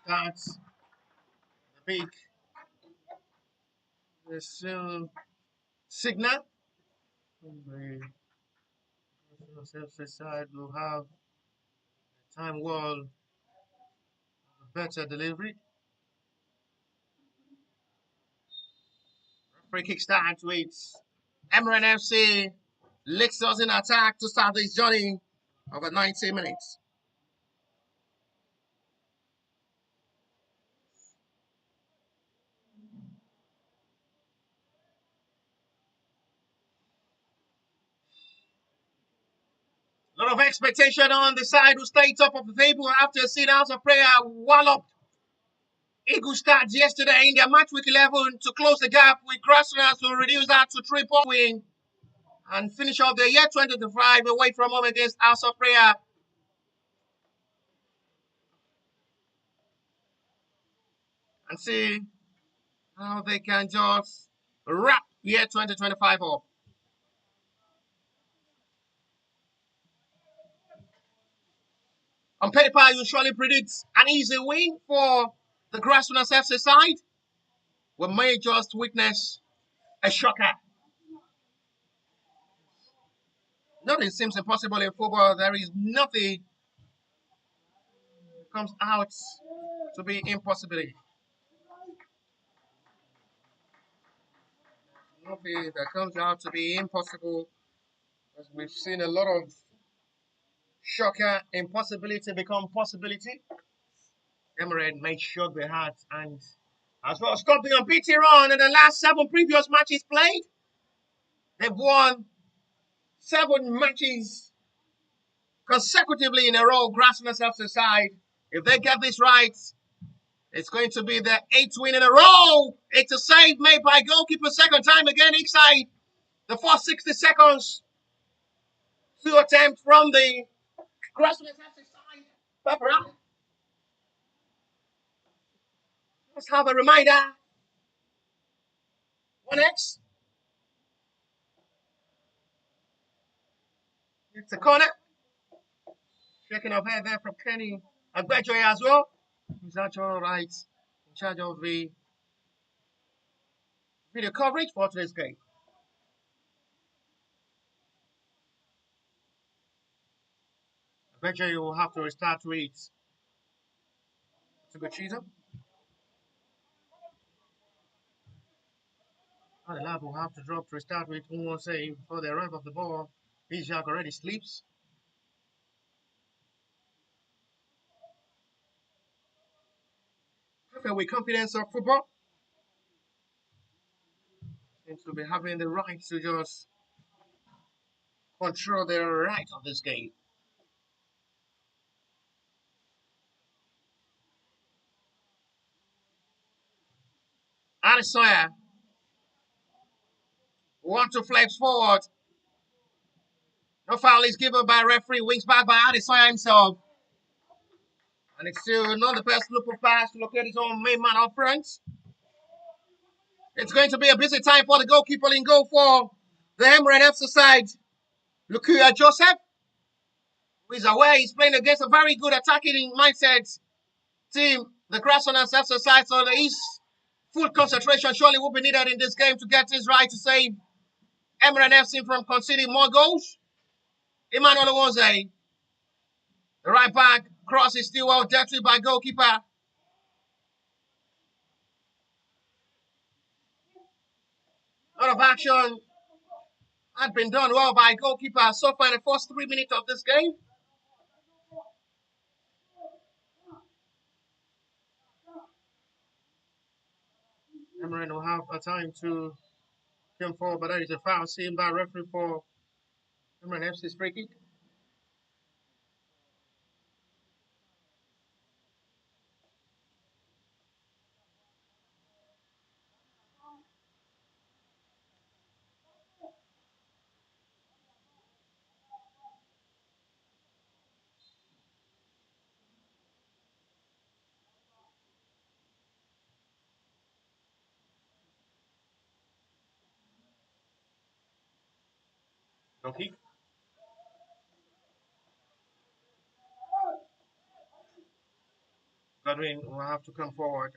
starts the big signal. The Grassrunners side will have time wall better delivery. Free kick start with Emuren FC. Leeds us in attack to start this journey over 90 minutes. A lot of expectation on the side who stay top of the table after a sit-out of prayer walloped Ogun State yesterday in their match week 11 to close the gap with Grassrunners to reduce that to 3-point win and finish off the year 2025 away from home against House of Prayer. And see how they can just wrap year 2025 up. On paper, you surely predict an easy win for the Grassrunners FC side. We may just witness a shocker. Nothing seems impossible in football. There is nothing that comes out to be impossibility. Nothing that comes out to be impossible. As we've seen a lot of shocker, impossibility become possibility. Emuren may shock the heart and as well stop the unbeaten run in the last 7 previous matches played. They've won 7 matches consecutively in a row. Grassrunners FC side. If they get this right, it's going to be the 8th win in a row. It's a save made by goalkeeper second time again each side. The first 60 seconds to attempt from the Grassrunners FC side. Pepper. Let's have a reminder. 1x. It's a corner. Checking up head there from Kenny Agbejoye as well. He's actually right in charge of the video coverage for today's game. Agbejoye will have to restart with it's a good cheeser. The lab will have to drop to restart with one save before the arrival of the ball. Jack already sleeps. With confidence of football. Seems to be having the right to just control the right of this game. Adesanya want to flex forward. No foul is given by referee. Wings back by Adesanya himself. And it's still not the best look of pass to locate his own main man up front. It's going to be a busy time for the goalkeeper in goal for the Emuren FC side. Lukuya Joseph, who is aware he's playing against a very good attacking mindset team, the Grassrunners FC side. So there is full concentration surely will be needed in this game to get this right to save Emuren FC from conceding more goals. Emmanuel Owonze, the right back, cross is still well dealt with by goalkeeper. A lot of action had been done well by goalkeeper so far in the first 3 minutes of this game. Emuren will have a time to come forward, but that is a foul seen by referee for Emuren FC's free kick. Okay. Godwin will have to come forward.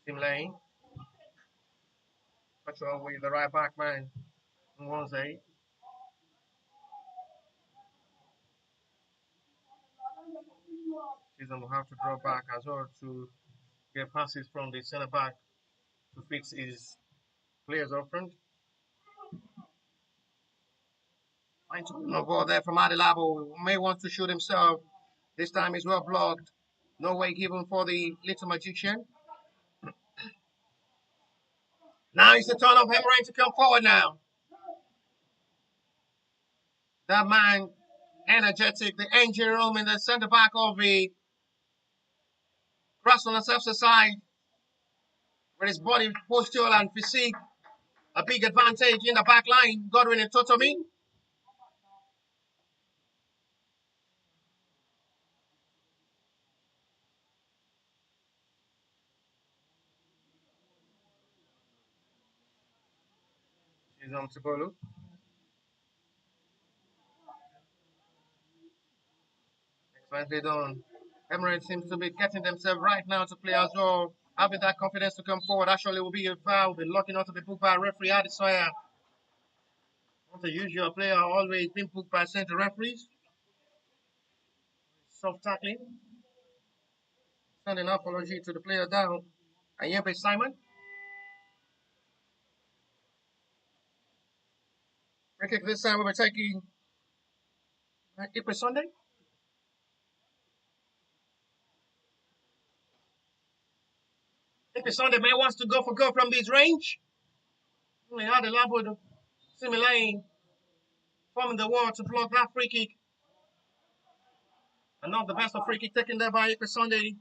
Tim Lane. Control with the right back man. Nwanze. Chisholm will have to draw back as well to get passes from the centre back to fix his players up front. Fine to no ball there from Adilabo. May want to shoot himself. This time is well blocked. No way given for the little magician. Now it's the turn of Emuren to come forward now. That man, energetic, the engine room in the centre back of the Grassrunners FC side, with his body posture and physique, a big advantage in the back line. Godwin and Totomi. He's on Tibolu. Excellently done. Emuren seems to be getting themselves right now to play as well. Having that confidence to come forward actually will be a foul. Will be lucky not to be booked by referee Adi Sawyer. Not the usual player, always being booked by central referees. Soft tackling. Sending an apology to the player down. Ayembe Simon. Free kick this time we'll be taking Ipre Sunday. Ipre Sunday man wants to go for goal from this range. Only had a Labo Similain forming the wall to block that free kick. And not the best of free kick taken there by Ipre Sunday.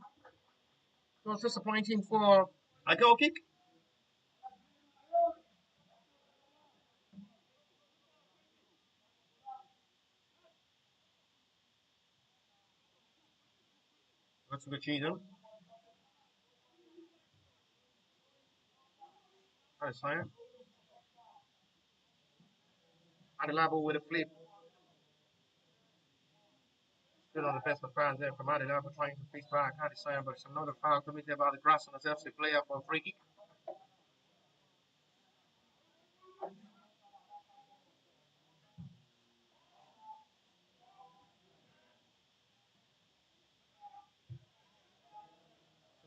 It was disappointing for a goal kick. That's the Cheatham. That's fine. Adilabo with a flip. Still on the best of fans there from Adilabo trying to fix back Adesanya, but it's another foul committed by the Grassrunners FC player for a free kick.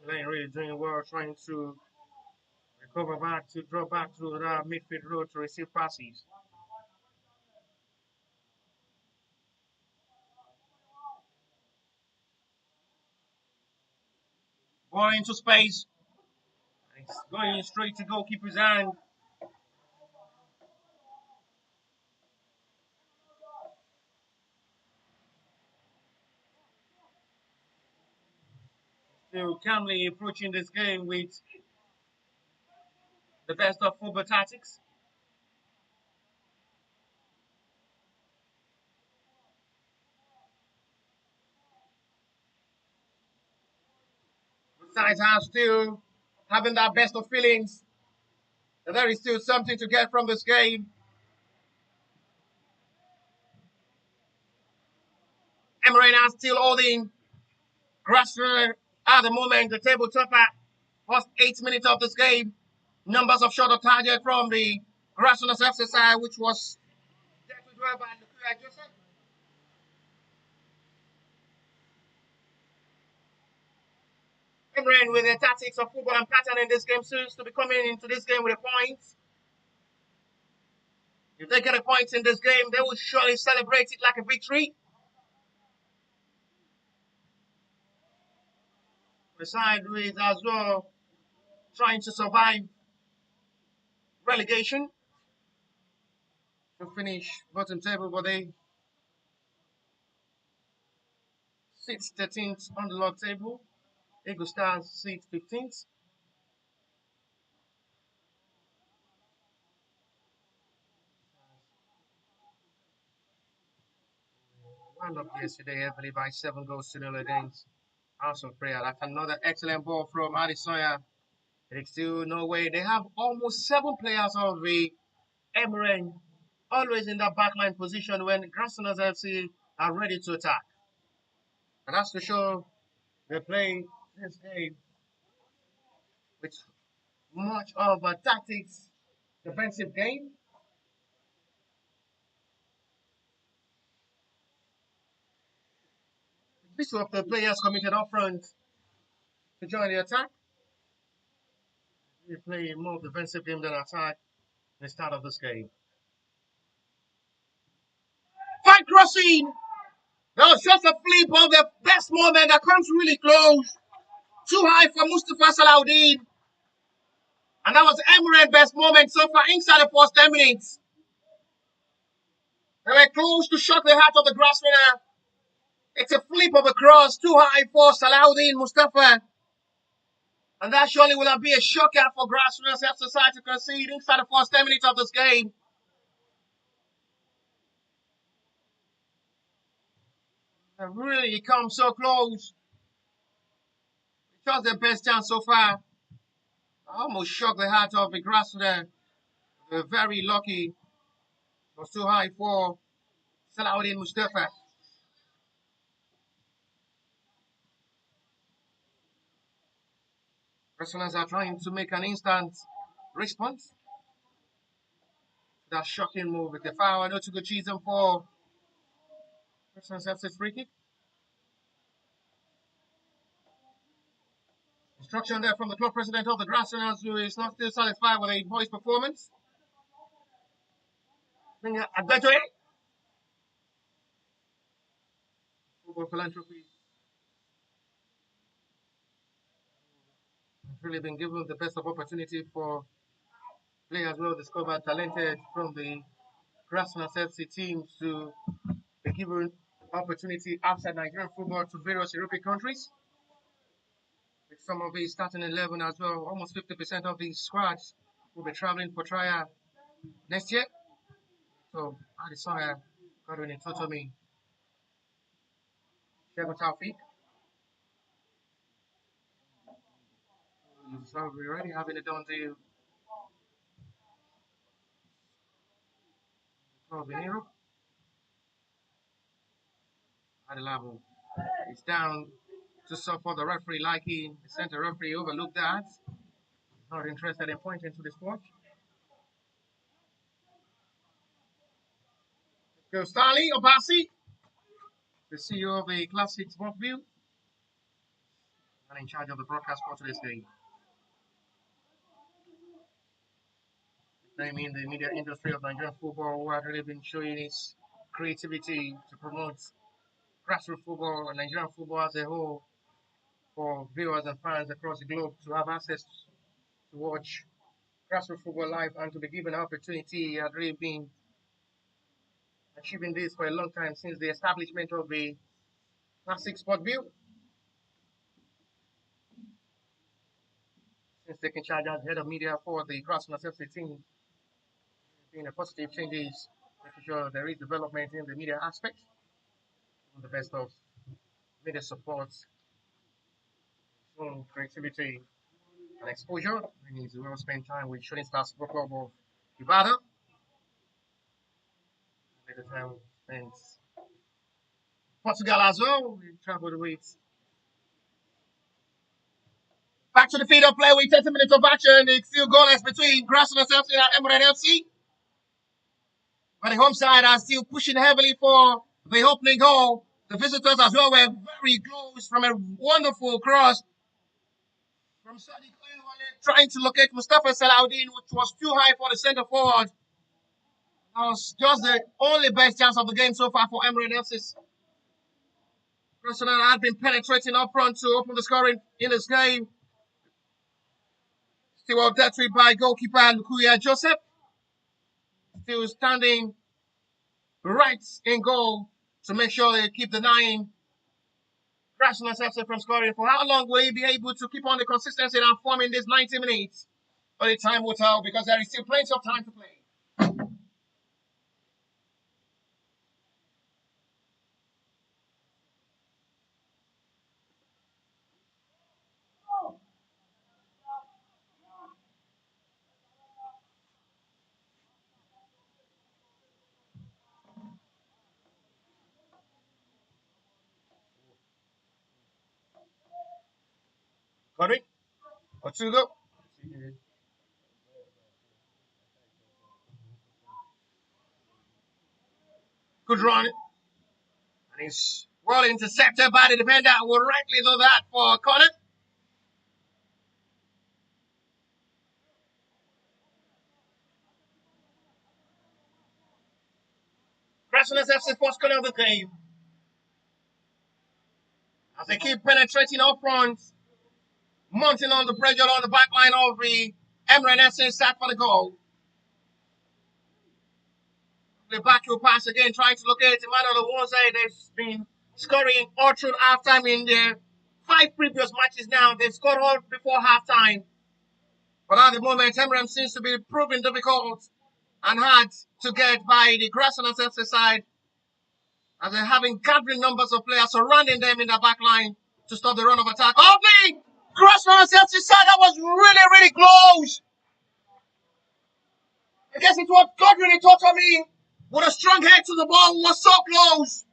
Lane really doing well, trying to recover back to draw back to the midfield road to receive passes. Ball into space. It's going straight to goalkeeper's hand. Still calmly approaching this game with the best of football tactics. Both sides are still having that best of feelings. And there is still something to get from this game. Emuren are still holding Grassrunners at the moment, the table topper. First 8 minutes of this game. Numbers of shot on target from the Grassrunners FC side, which was dealt with well by Lukuya Joseph. Emuren with the tactics of football and pattern in this game seems to be coming into this game with a point. If they get a point in this game, they will surely celebrate it like a victory. The side is as well trying to survive relegation to finish bottom table, but they sit 13th on the log table. Eagle Stars sit 15th. Wound up yesterday heavily by 7 goals to 0 against House of Prayer. That's another excellent ball from Adesanya. It's still no way. They have almost 7 players of the Emuren always in that backline position when Grassrunners FC are ready to attack. And that's to show They play this game with much of a tactics defensive game. This of the players committed up front to join the attack. They play more defensive game than attack at the start of this game. Fine crossing! That was just a flip of the best moment that comes really close. Too high for Mustafa Salahuddin. And that was Emuren's best moment so far inside the first 10 minutes. They were close to shock the heart of the Grassrunner. It's a flip of a cross, too high for Salahuddin Mustafa. And that surely will be a shocker for Grassrunners FC to concede inside the first 10 minutes of this game. They really come so close. It's just their best chance so far. I almost shocked the heart of the Grassrunner. They're very lucky. It was too high for Salahuddin Mustafa. Grassrunners are trying to make an instant response to that shocking move with the foul. I know to go cheese them for Grassrunners FC's free kick. Instruction there from the club president of the Grassrunners, who is not still satisfied with a boys' performance. Adventure football philanthropy has really been given the best of opportunity for players well discovered, talented from the Grassrunners FC team to be given opportunity outside Nigerian football to various European countries. With some of the starting 11 as well, almost 50% of the squads will be traveling for trial next year. So, Adesanya, Godwin Totomi, Shegun Taufik. So, we're already having it done deal. Club in Europe. Adelabu is down to support the referee liking. The center referee overlooked that. Not interested in pointing to the sport. Go Stanley Obasi, the CEO of the Classic Sport View, and in charge of the broadcast for today's game. I mean, the media industry of Nigerian football, who has really been showing its creativity to promote grassroots football and Nigerian football as a whole for viewers and fans across the globe to have access to watch grassroots football live and to be given an opportunity. Has really been achieving this for a long time since the establishment of the Classic Sport View. Since taking charge as head of media for the Grassrunners FC team, being a positive changes, making sure there is development in the media aspect, and the best of media support, own creativity and exposure. And he's well spent time with Shooting Stars Football Club of Ibadan. At the time spent Portugal as well. We traveled with back to the field of play with 30 minutes of action. It's still goalless between Grassrunners FC and Emuren FC. But the home side are still pushing heavily for the opening goal. The visitors as well were very close from a wonderful cross from Sadiq Oyewale trying to locate Mustafa Salahuddin, which was too high for the centre forward. That was just the only best chance of the game so far for Emuren FC. Grassrunners had been penetrating up front to open the scoring in this game. Still well dealt with by goalkeeper Lukuya Joseph. Still standing right in goal to make sure they keep denying Grassrunners FC from scoring. For how long will he be able to keep on the consistency and form in these 90 minutes? Only time will tell because there is still plenty of time to play. Godwin. Or two go. Good run. And he's well intercepted by the defender. Will rightly do that for a corner. Grassrunners FC first corner of the game. As they keep penetrating up front, mounting on the pressure on the back line of the Emuren FC set for the goal. The backward pass again, trying to locate Emmanuel Owonse. They've been scoring all through halftime in their 5 previous matches now. They've scored all before halftime. But at the moment, Emuren seems to be proving difficult and hard to get by the Grassrunners FC side, as they're having gathering numbers of players surrounding them in the back line to stop the run of attack. Oh, the Grassrunners FC side, that was really, really close. I guess it was Godwin in total me with a strong head to the ball, was so close.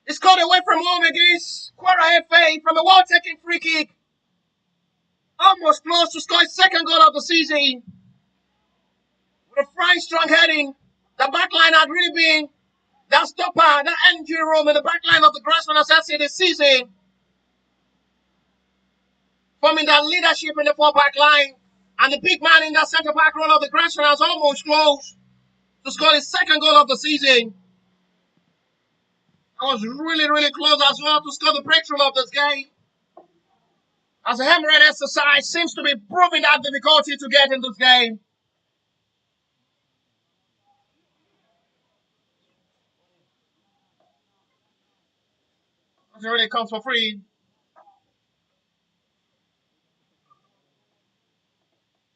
He scored away from home against Kwara FA from a well-taken free kick. Almost close to score his second goal of the season. With a fine, strong heading. The back line had really been that stopper, that engine room in the back line of the Grassrunners FC this season. Forming that leadership in the 4-back line. And the big man in that centre-back role of the Grassrunners almost close to score his second goal of the season. That was really, really close as well to score the breakthrough of this game. As the Emuren exercise seems to be proving that difficulty to get in this game. As it really comes for free.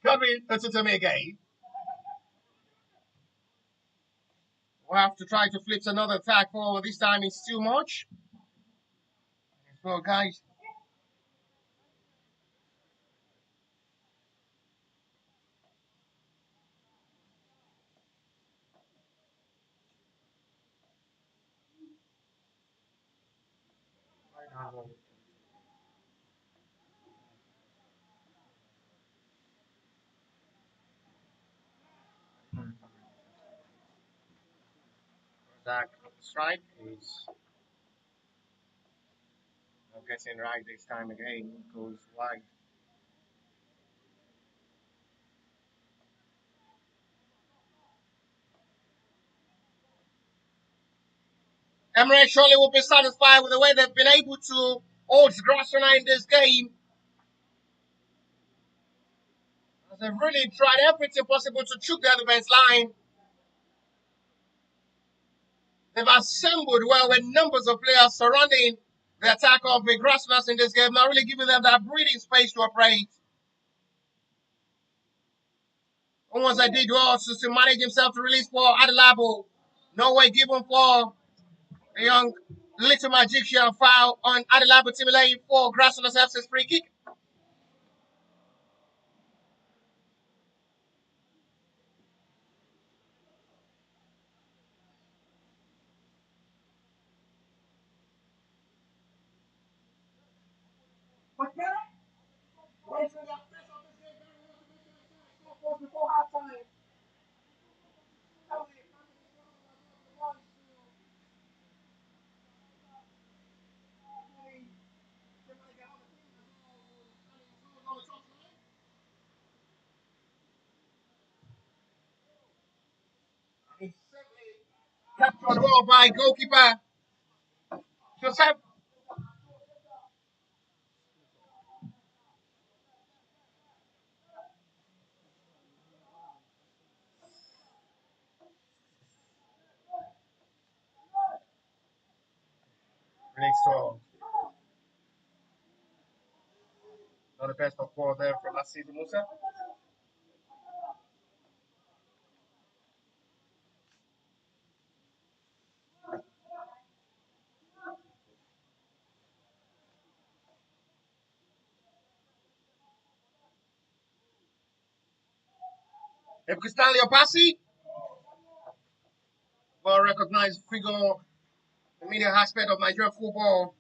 Godwin, to me again. We'll have to try to flip another attack forward. This time it's too much. So, guys. That strike is not getting right this time again. Goes wide. Emuren surely will be satisfied with the way they've been able to hold Grassrunners in this game. As they've really tried everything possible to choke their defense line. They've assembled well with numbers of players surrounding the attack of the Grassrunners in this game, not really giving them that breathing space to operate. Once I did well to manage himself to release for Adelabo. No way given for the young little magician. Foul on Adelabo Timilay for Grassrunners FC's free kick. Before halftime. Captured well by goalkeeper Joseph. Next to not the best of 4 there for last season, Musa. If Stanley Obasi, well recognized figure in the media aspect of Nigerian football.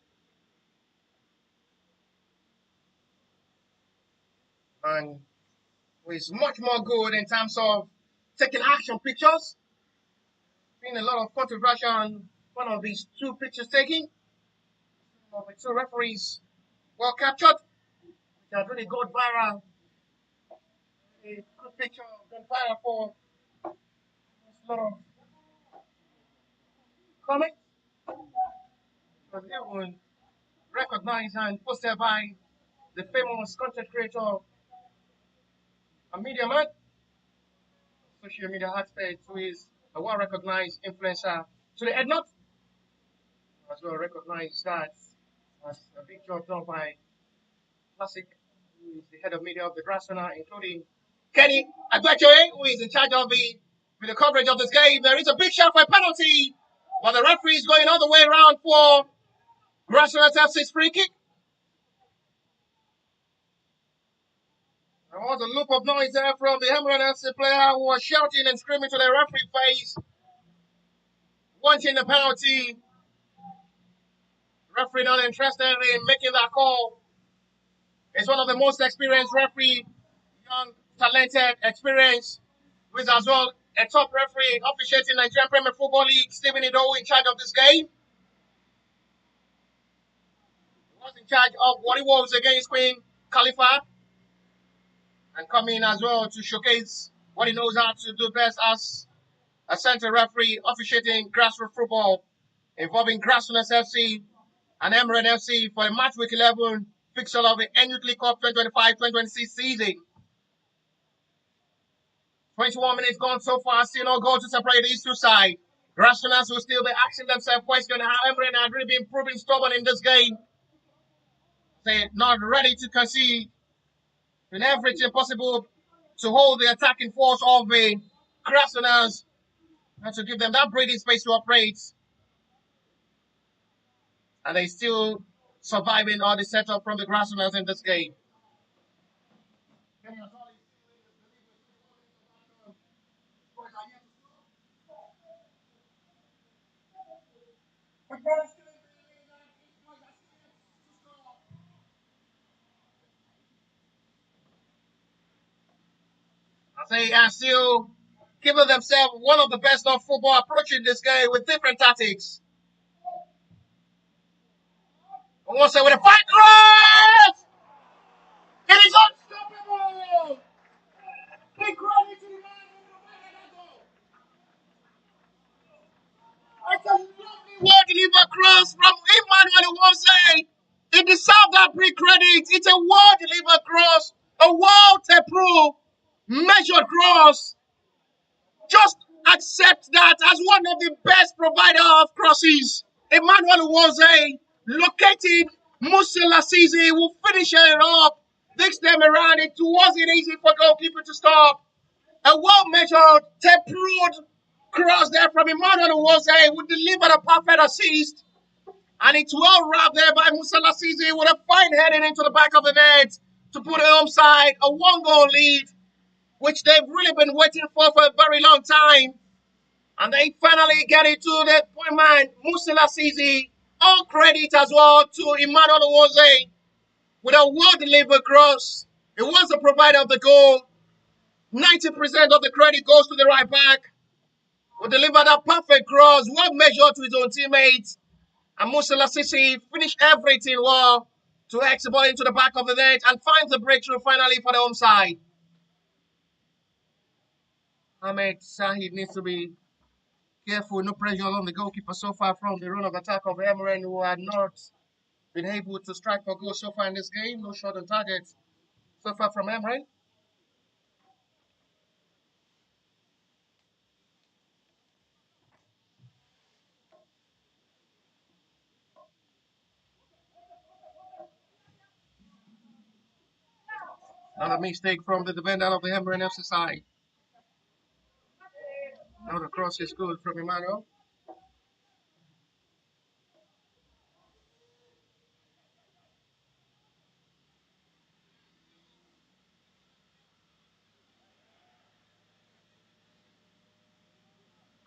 and who is much more good in terms of taking action pictures. Been a lot of controversy on one of these two pictures taking. Of the two referees well captured, which has really gone viral. A good picture gone viral for a lot of comments. Was even recognized and posted by the famous content creator and media man, social media aspect, who is a well-recognized influencer to the head note, as well recognized that as a big job done by Classic, who is the head of media of the Grassrunners, including Kenny Agbechoe, who is in charge of the coverage of this game. There is a big shot for a penalty, but the referee is going all the way around for Grassrunners FC's free kick. There was a loop of noise there from the Emuren FC player who was shouting and screaming to the referee face, wanting the penalty. Referee not interested in making that call. It's one of the most experienced referee, young, talented, experienced, with as well a top referee officiating Nigerian Premier Football League, Stephen Idowu, in charge of this game. He was in charge of what he was against Queen Khalifa, and coming as well to showcase what he knows how to do best as a centre referee officiating grassroots football involving Grassrunners FC and Emuren FC for the match week 11 fixture of the NYLC Cup 2025-2026 season. 21 minutes gone so far, still no goal to separate these two sides. Grassrunners will still be asking themselves questions how Emuren have really been proving stubborn in this game. They're not ready to concede, in everything possible to hold the attacking force of the Grassrunners and to give them that breathing space to operate. And they still surviving all the setup from the Grassrunners in this game. They are still giving themselves one of the best of football, approaching this game with different tactics. And once with a fight cross! It is unstoppable! Big credit to the man who provided that goal. It's a lovely well-delivered cross from Emmanuel Wonse. He deserved that big credit. It's a well-delivered cross, a well-approved, measured cross. Just accept that as one of the best provider of crosses. Emmanuel Wonse located Musa Lassisi, will finish it up. This time around, it wasn't easy for goalkeeper to stop. A well-measured, tape-ruled cross there from Emmanuel Wonse would deliver a perfect assist. And it's well wrapped there by Musa Lassisi with a fine heading into the back of the net to put it onside, a one-goal lead, which they've really been waiting for a very long time. And they finally get it to the point man, Musa Lassisi. All credit as well to Emmanuel Wonse with a well-delivered cross. It was the provider of the goal. 90% of the credit goes to the right back, who delivered a perfect cross, well measured to his own teammates. And Musa Lassisi finished everything well to X the ball into the back of the net and finds the breakthrough finally for the home side. Ahmed Sahid needs to be careful, no pressure on the goalkeeper so far from the run of attack of Emuren, who had not been able to strike for goal so far in this game. No shot on target so far from Emuren. Another mistake from the defender of the Emuren FC side. Now the cross is good from Emmanuel.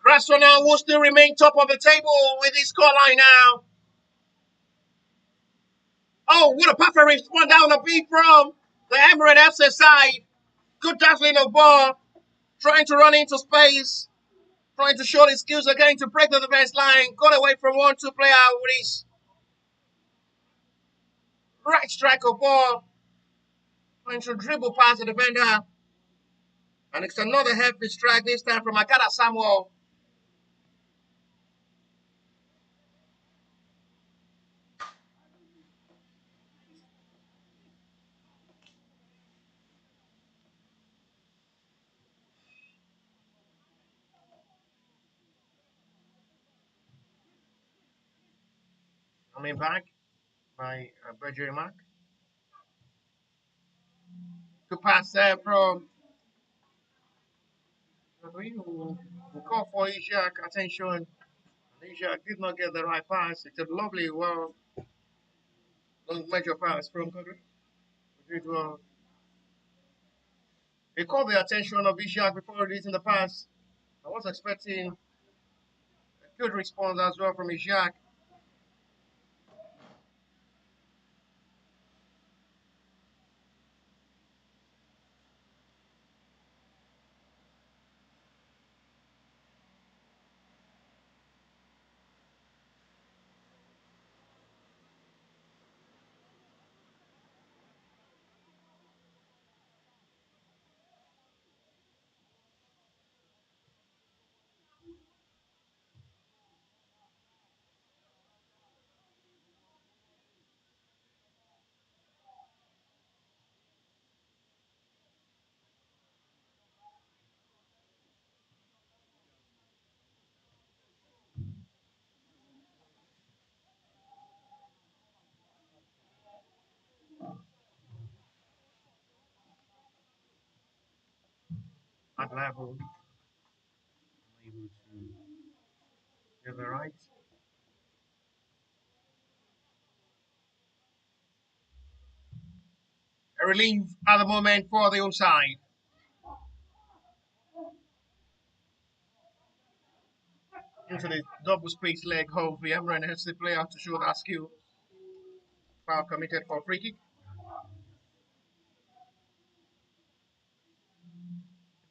Grassrunners will still remain top of the table with his scoreline now. Oh, what a perfect response down the beat from The Emuren FC side, good tackling of ball, trying to run into space, trying to show his skills again to break the defense line, got away from 1-2 player with his right strike of ball, trying to dribble past the defender. And it's another heavy strike, this time from Akada Samuel. Coming back by Berger Mark. To pass there from who called for Ishak attention. Ishak did not get the right pass. It's a lovely, well, long major pass from Kodri. It was, he caught the attention of Ishak before releasing the pass. I was expecting a good response as well from Ishak. At level, able to get the right. A relief at the moment for the onside. Into the double space leg of the Emuren FC player to show that skill. Foul committed for free kick.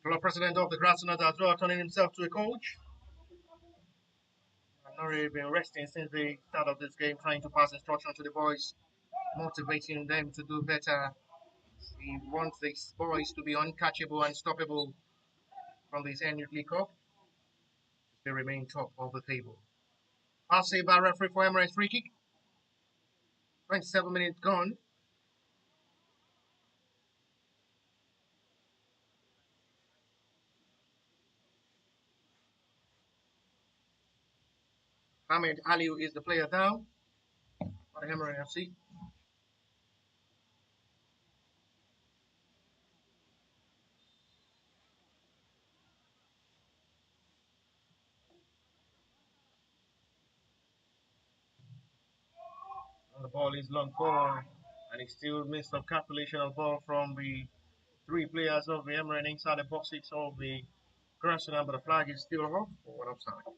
Club president of the Grassrunners as well, turning himself to a coach. I've not really been resting since the start of this game, trying to pass instruction to the boys, motivating them to do better. He wants these boys to be uncatchable and stoppable from this NYLC Cup. They remain top of the table. Pass saved by referee for Emirates free kick. 27 minutes gone. Ahmed Aliu is the player down for the Emuren FC. And the ball is long forward, and he still missed a calculation of ball from the three players of the Emuren inside the box six of the Grassrunners, but the flag is still off for one offside.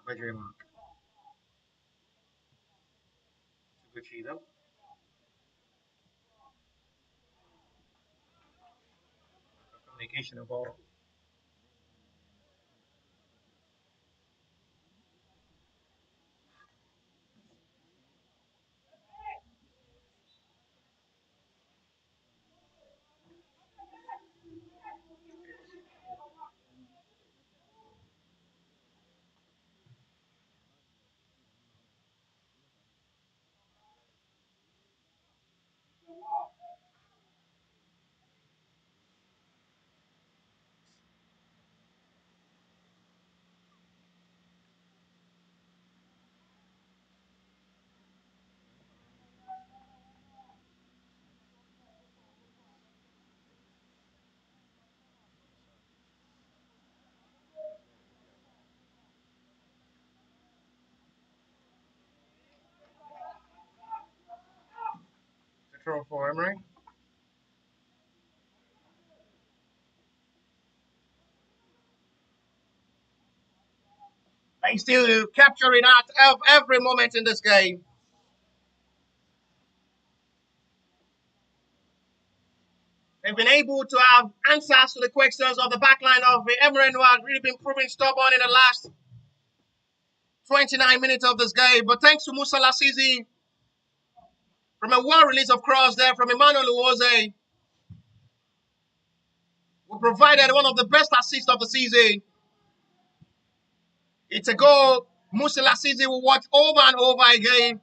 Very mark. To Gucci, communication of ball. for Emuren. They still capturing at every moment in this game. They've been able to have answers to the questions of the backline of the Emuren, who had really been proving stubborn in the last 29 minutes of this game. But thanks to Musa Lassizi, from a well release of cross there from Emmanuel Uwoze, who provided one of the best assists of the season. It's a goal Musa Lassizi will watch over and over again.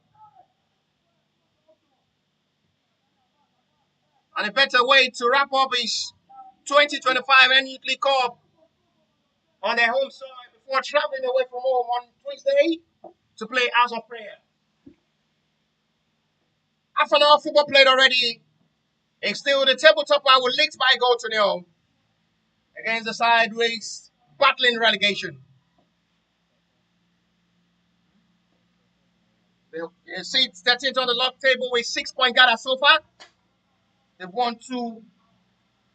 And a better way to wrap up his 2025 NYLC Cup on their home soil before traveling away from home on Tuesday to play House of Prayer. Half an hour football played already. It's still the table topper will lead by a goal to nil against the sideways battling relegation. You see, 13th on the log table with 6 points gathered so far. They've won 2.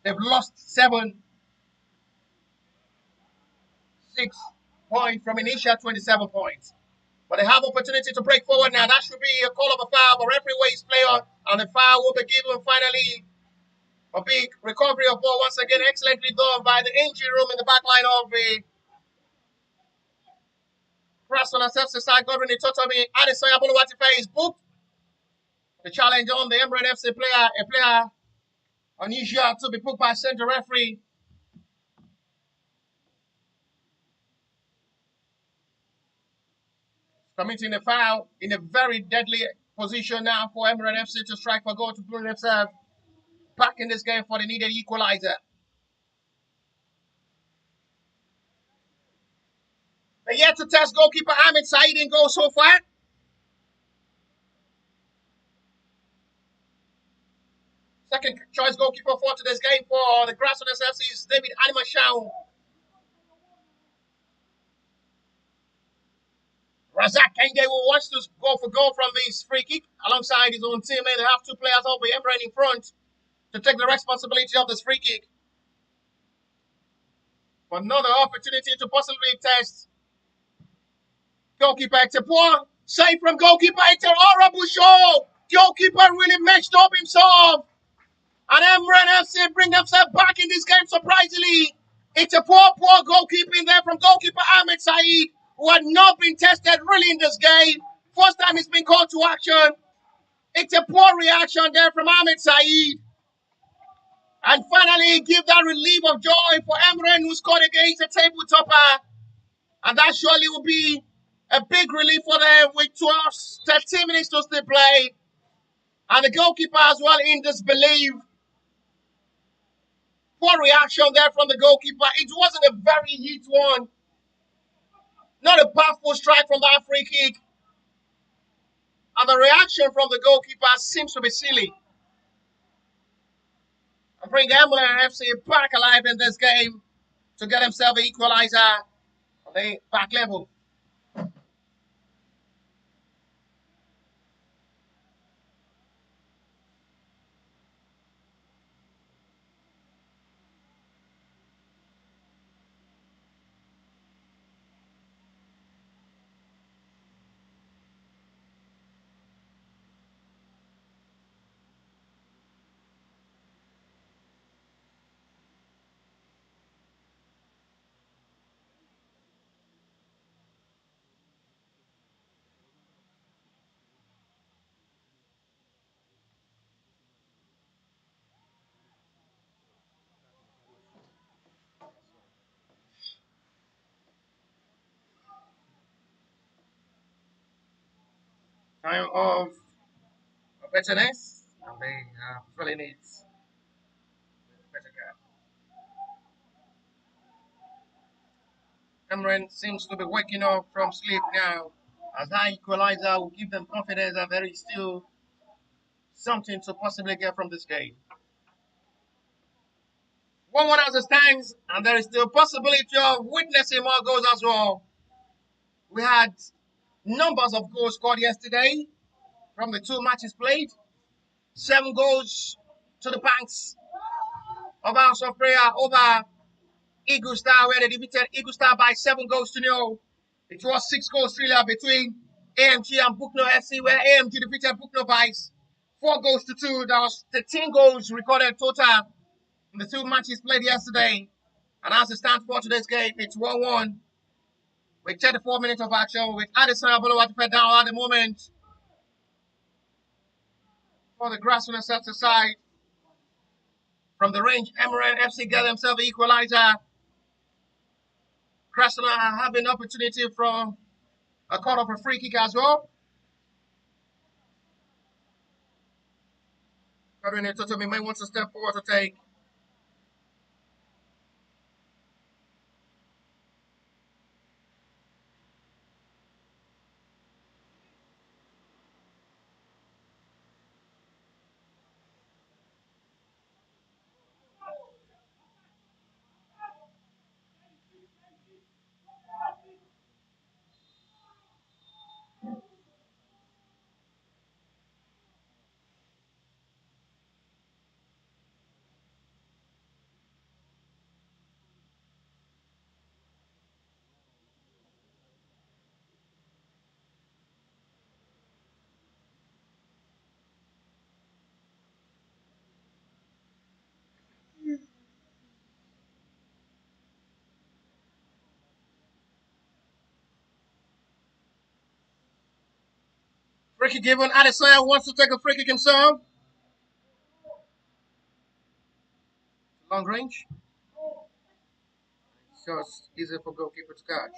They've lost 7. 6 points from initial 27 points. But they have opportunity to break forward now. That should be a call of a foul, but referee waits play on, and the foul will be given finally. A big recovery of ball once again, excellently done by the injury room in the back line of the Grassrunners FC side. Godwin Itotomi, Adesoya Boluwatife is booked. The challenge on the Emuren FC player, a player unusual to be booked by central referee. Committing a foul in a very deadly position now for Emuren FC to strike for goal to bring themselves back in this game for the needed equalizer. They're yet to test goalkeeper Ahmed Saeed in goal so far. Second choice goalkeeper for today's game for the Grassrunners FC is David Animashaun. Razak Kenge wants to go for goal from this free kick alongside his own teammate. They have 2 players of the Emuren in front to take the responsibility of this free kick. But another opportunity to possibly test goalkeeper Ektepoa. Save from goalkeeper Ekter Orabusho. Goalkeeper really messed up himself. And Emuren FC bring themselves back in this game surprisingly. It's a poor goalkeeping there from goalkeeper Ahmed Saeed, who had not been tested really in this game. First time he's been called to action. It's a poor reaction there from Ahmed Saeed. And finally, give that relief of joy for Emuren, who scored against the table topper. And that surely will be a big relief for them with 13 minutes to still play. And the goalkeeper as well in disbelief. Poor reaction there from the goalkeeper. It wasn't a very hit one. Not a powerful strike from that free kick. And the reaction from the goalkeeper seems to be silly. And bring Emuren FC back alive in this game to get himself an equalizer on the back level. Time of bitterness, and they are filling it with bitter cup. Emuren seems to be waking up from sleep now, as that equalizer will give them confidence that there is still something to possibly get from this game. 1-1 as it stands, and there is still possibility of witnessing more goals as well. We had numbers of goals scored yesterday from the 2 matches played. 7 goals to the banks of House of Prayer over Eagle Star, where they defeated Eagle Star by 7 goals to 0. It was 6 goals thriller between AMG and Bucknell FC, where AMG defeated Bucknell by 4 goals to 2. That was 13 goals recorded total in the 2 matches played yesterday. And as it stands for today's game, it's 1-1 with 34 minutes of action, with Addison Abolowa down at the moment for the Grassrunners FC side. From the range, Emuren FC get themselves an equalizer. Grassrunners have an opportunity from a call of a free kick as well. Coordinator Totomi may want to step forward to take. Free kick given. Addison wants to take a free kick himself. Long range. So it's easy for goalkeeper to catch.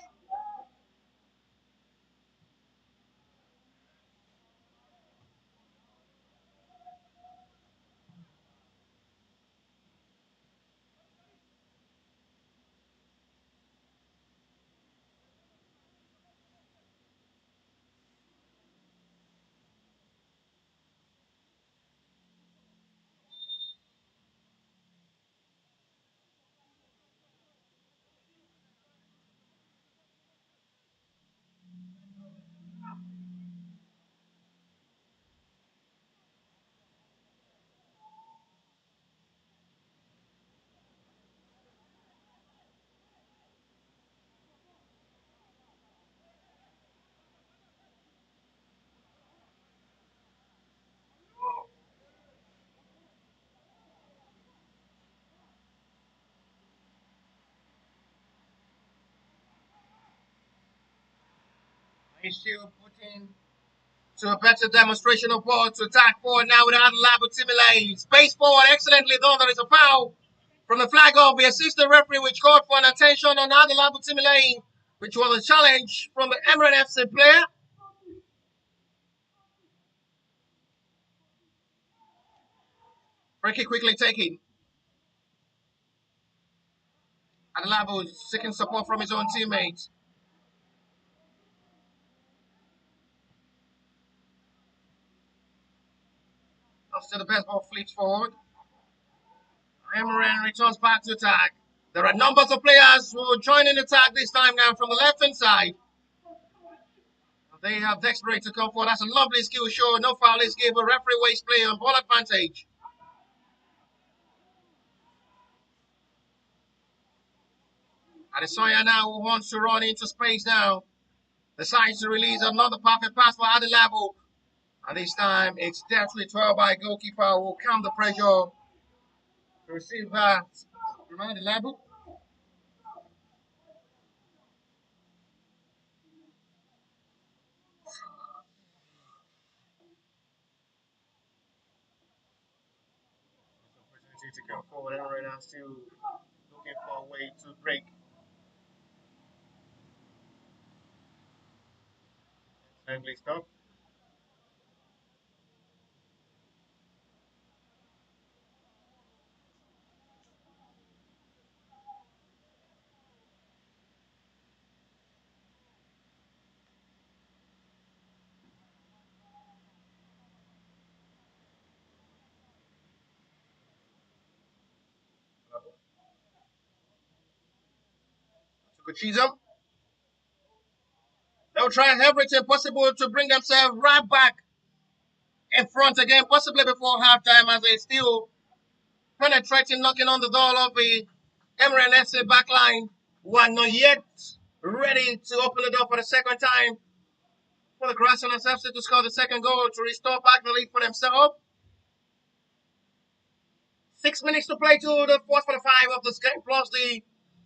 He's still putting to a better demonstration of ball to attack forward now with Adelabu Timilay. Space forward, excellently done. There is a foul from the flag of the assistant referee, which called for an attention on Adelabu Timilay, which was a challenge from the Emuren FC player. Free kick quickly taken. Adelabu seeking support from his own teammates. After the best ball flips forward. Emuren returns back to attack. There are numbers of players who will join in the attack this time now from the left-hand side. They have desperate to come forward. That's a lovely skill show. No foul is given. Referee waste play on ball advantage. Adesanya now wants to run into space now. Decides to release another perfect pass for Adelabu. And this time it's definitely 12 by goalkeeper who will calm the pressure to receive that from Adelabu. Opportunity to come forward. Emuren has to looking for a way to break. Kindly stop. Kuchizo. They'll try everything possible to bring themselves right back in front again, possibly before halftime, as they still penetrating, knocking on the door of the Emuren FC backline, who are not yet ready to open the door for the second time for the Grassrunners FC to score the second goal to restore back the lead for themselves. 6 minutes to play to the 4:45 of this game, plus the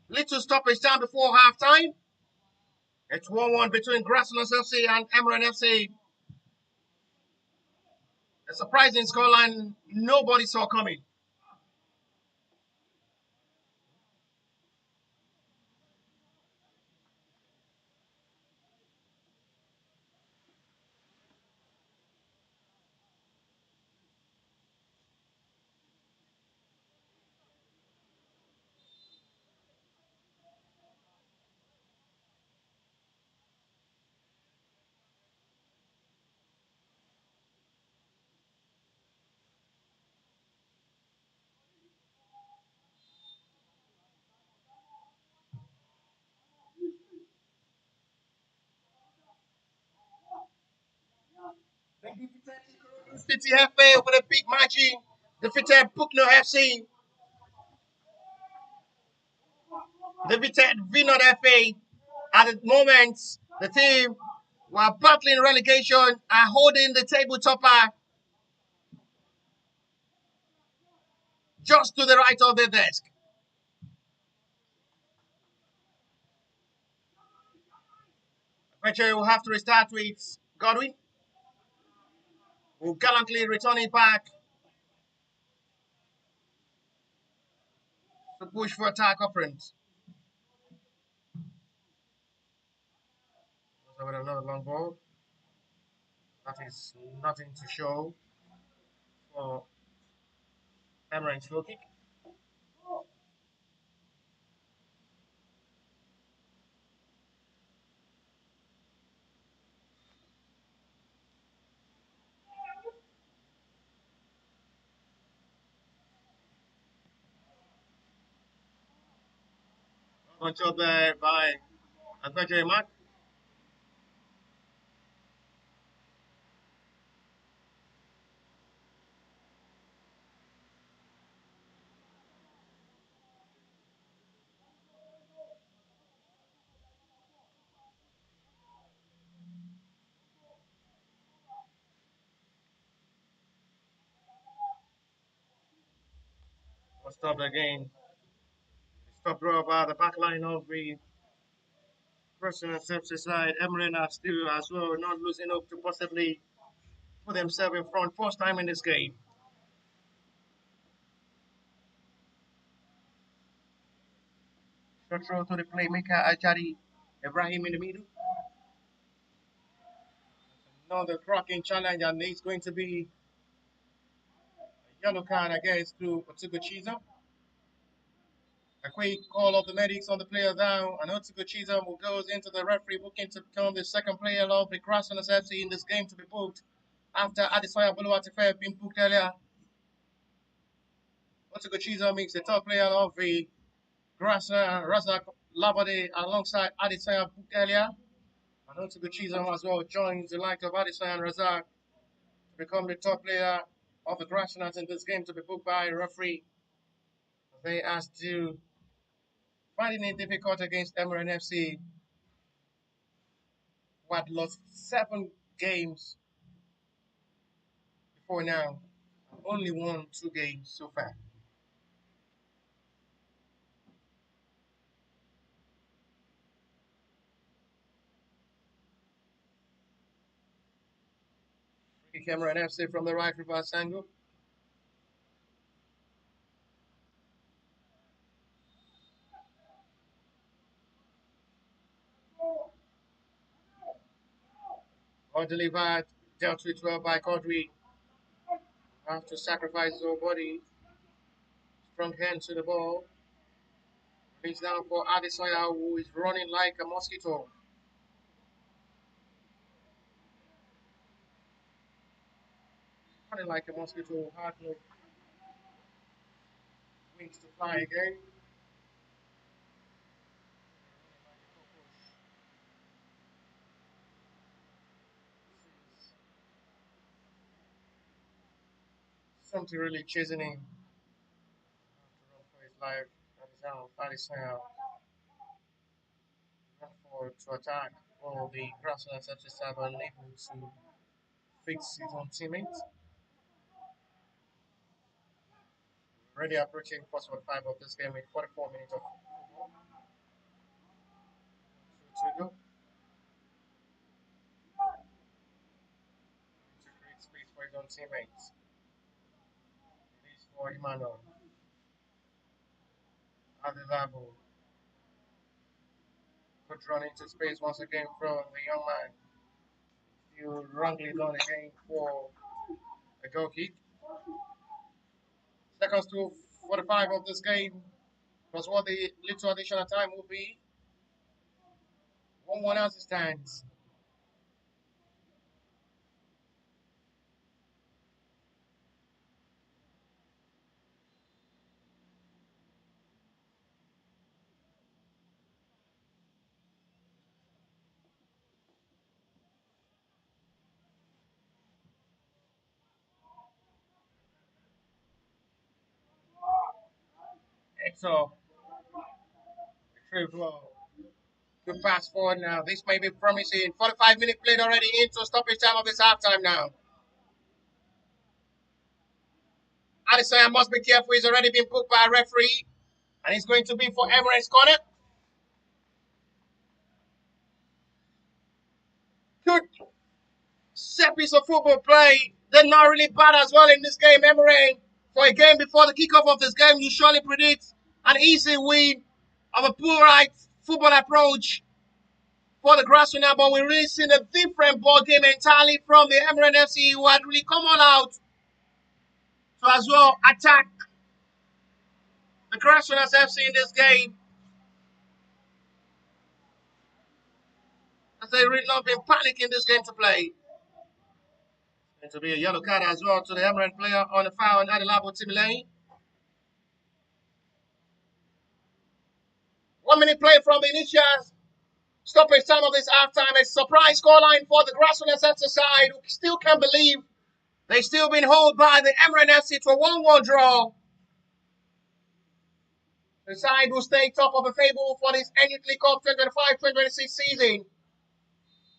little stoppage time before halftime. It's 1-1 between Grassrunners FC and Emuren FC. A surprising scoreline nobody saw coming. City FA with a big margin defeated Pukno FC. Defeated Vinod FA. At the moment, the team were battling relegation and holding the table topper just to the right of the desk. Eventually, we'll have to restart with Godwin, who gallantly returning back to push for attack upfront. So with another long ball. That is nothing to show for Emuren's goal kick. One shot there by Adventure Mark. Was stopped again. Stop draw by the back line of the Grassrunners FC side. Emuren are still as well not losing hope to possibly put themselves in front first time in this game. Short throw to the playmaker Ajadi Ibrahim in the middle. Another cracking challenge, and it's going to be a yellow card against to Otugo Chiza. A quick call of the medics on the player down, and Otugo Chiza who goes into the referee booking to become the second player of the Grassrunners FC in this game to be booked after Adesoya Boluwatife being booked earlier. Otugo Chiza makes the third player of the Grassrunners Razak Labade alongside Adesoya booked earlier. And Otugo Chiza as well joins the like of Adesoya and Razak to become the top player of the Grassrunners in this game to be booked by a referee. They asked to finding it difficult against Emuren FC, who had lost 7 games before now, and only won 2 games so far. Emuren FC from the right reverse angle. Or delivered, dealt with well by Kodri. Have to sacrifice his own body. Strong hand to the ball. Brings down for Adesoya, who is running like a mosquito. Running like a mosquito, hard no wings to fly again. Something really chasing him. To run for his life. That is how run for to attack. Well, the Grassrunners FC side were unable to fix his own teammates. Already approaching first 5 of this game with 44 minutes of football. 2 to go. To create space for his own teammates. It is for Emmanuel. Adelabo could run into space once again from the young man. You wrongly done again for a goal kick. Seconds to 45 of this game was what the little additional time will be. 1-1 as it stands. Exo, retrieve low. Good pass forward now. This may be promising. 45-minute played already into stoppage time of this halftime now. Adesanya must be careful. He's already been put by a referee. And it's going to be for Emuren's corner. Good set piece of football play. They're not really bad as well in this game. Emuren, for a game before the kickoff of this game, you surely predict an easy win of a poor right football approach for the Grassrunners, but we're really seeing a different ball game entirely from the Emuren FC, who had really come all out to as well attack the Grassrunners FC in this game, as they really not been panicking this game to play. Going to be a yellow card as well to the Emuren player on the foul and Adelabo Timilane. 1 minute play from the initial stoppage time of this halftime. A surprise scoreline for the Grassrunners FC side, who still can't believe they've still been held by the Emuren FC to a 1-1 draw. The side will stay top of the table for this NYLC Cup 2025-2026 season.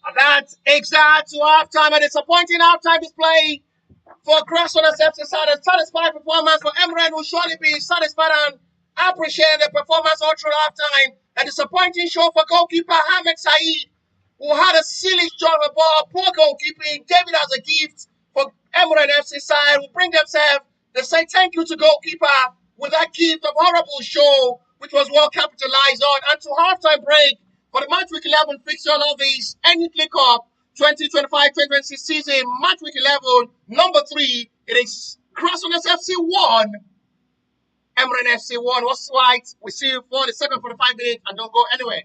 And that's exact to halftime. A disappointing halftime display for Grassrunners FC side. A satisfied performance for Emuren will surely be satisfied and appreciate the performance all through halftime. A disappointing show for goalkeeper Ahmed Saeed, who had a silly shot of the ball, poor goalkeeping, gave it as a gift for Emuren FC side, who bring themselves. They say thank you to goalkeeper with that gift of horrible show, which was well capitalized on. And to halftime break for the match week 11 fixture of this NYLC Cup 2025-2026 season, match week 11, number 3, it is Grassrunners FC 1, Emuren FC 1. What's right? We see you for the second 45 minutes and don't go anywhere.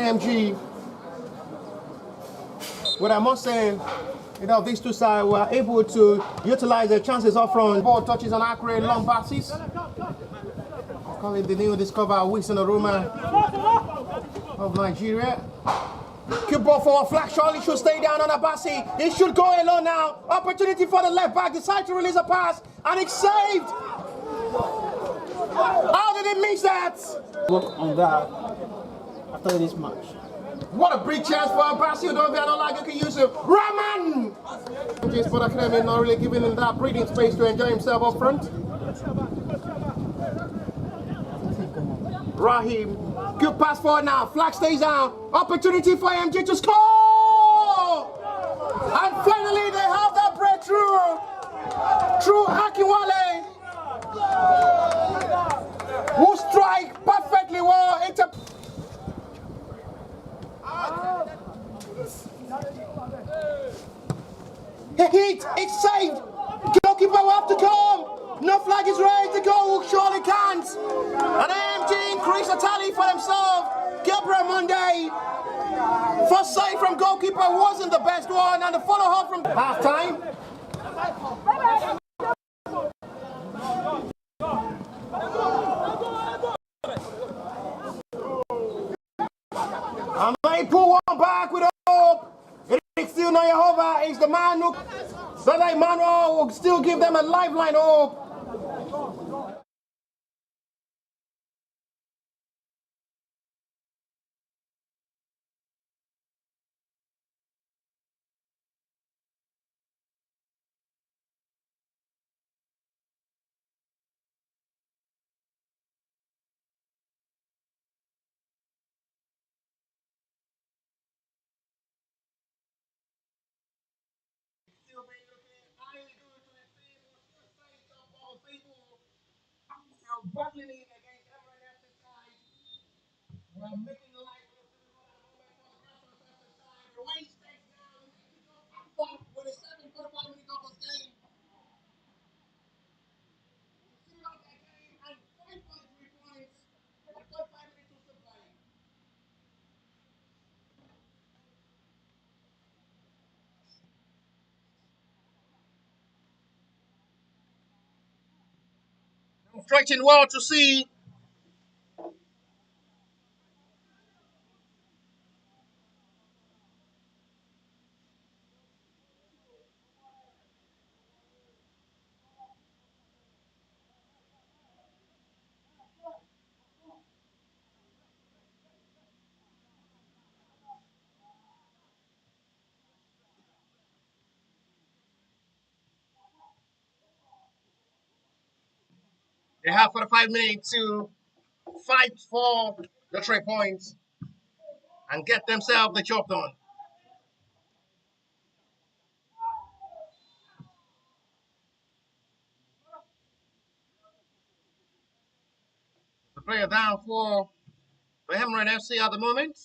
AMG. What I must say, these two sides were able to utilize their chances up front. Ball touches on accurate long passes. Call it the new discover Wilson Aroma of Nigeria. Keep ball forward, flag surely should stay down on Abassi. It should go alone now. Opportunity for the left back, decide to release a pass, and it's saved. How did he miss that? Work on that after this match. What a big chance for Abassi. Don't like you can use him. Rahman! Sport Academy not really giving him that breathing space to enjoy himself up front. Rahim, good pass forward now. Flag stays down. Opportunity for MG to score! And finally they have that breakthrough. Through Akinwale, who strike perfectly well into. Hit! It's saved! Goalkeeper will have to come! No flag is ready to go, surely can't! And AMG increase the tally for themselves! Gabriel Monday! First save from goalkeeper wasn't the best one, and the follow-up from half-time. And they pull one back with hope. It's still Nayahova. It's the man who, Zalai Manuel will still give them a lifeline hope. Battling in against Emuren FC side. We're making the life of the Grassrunners FC side. The way stays down with a 7.5 minute of the game. See out that game and 5.3 points. 1.5 minutes to play. Stretching well to see. They have 45 minutes to fight for the 3 points and get themselves the job done. The player down for the Emuren FC at the moment.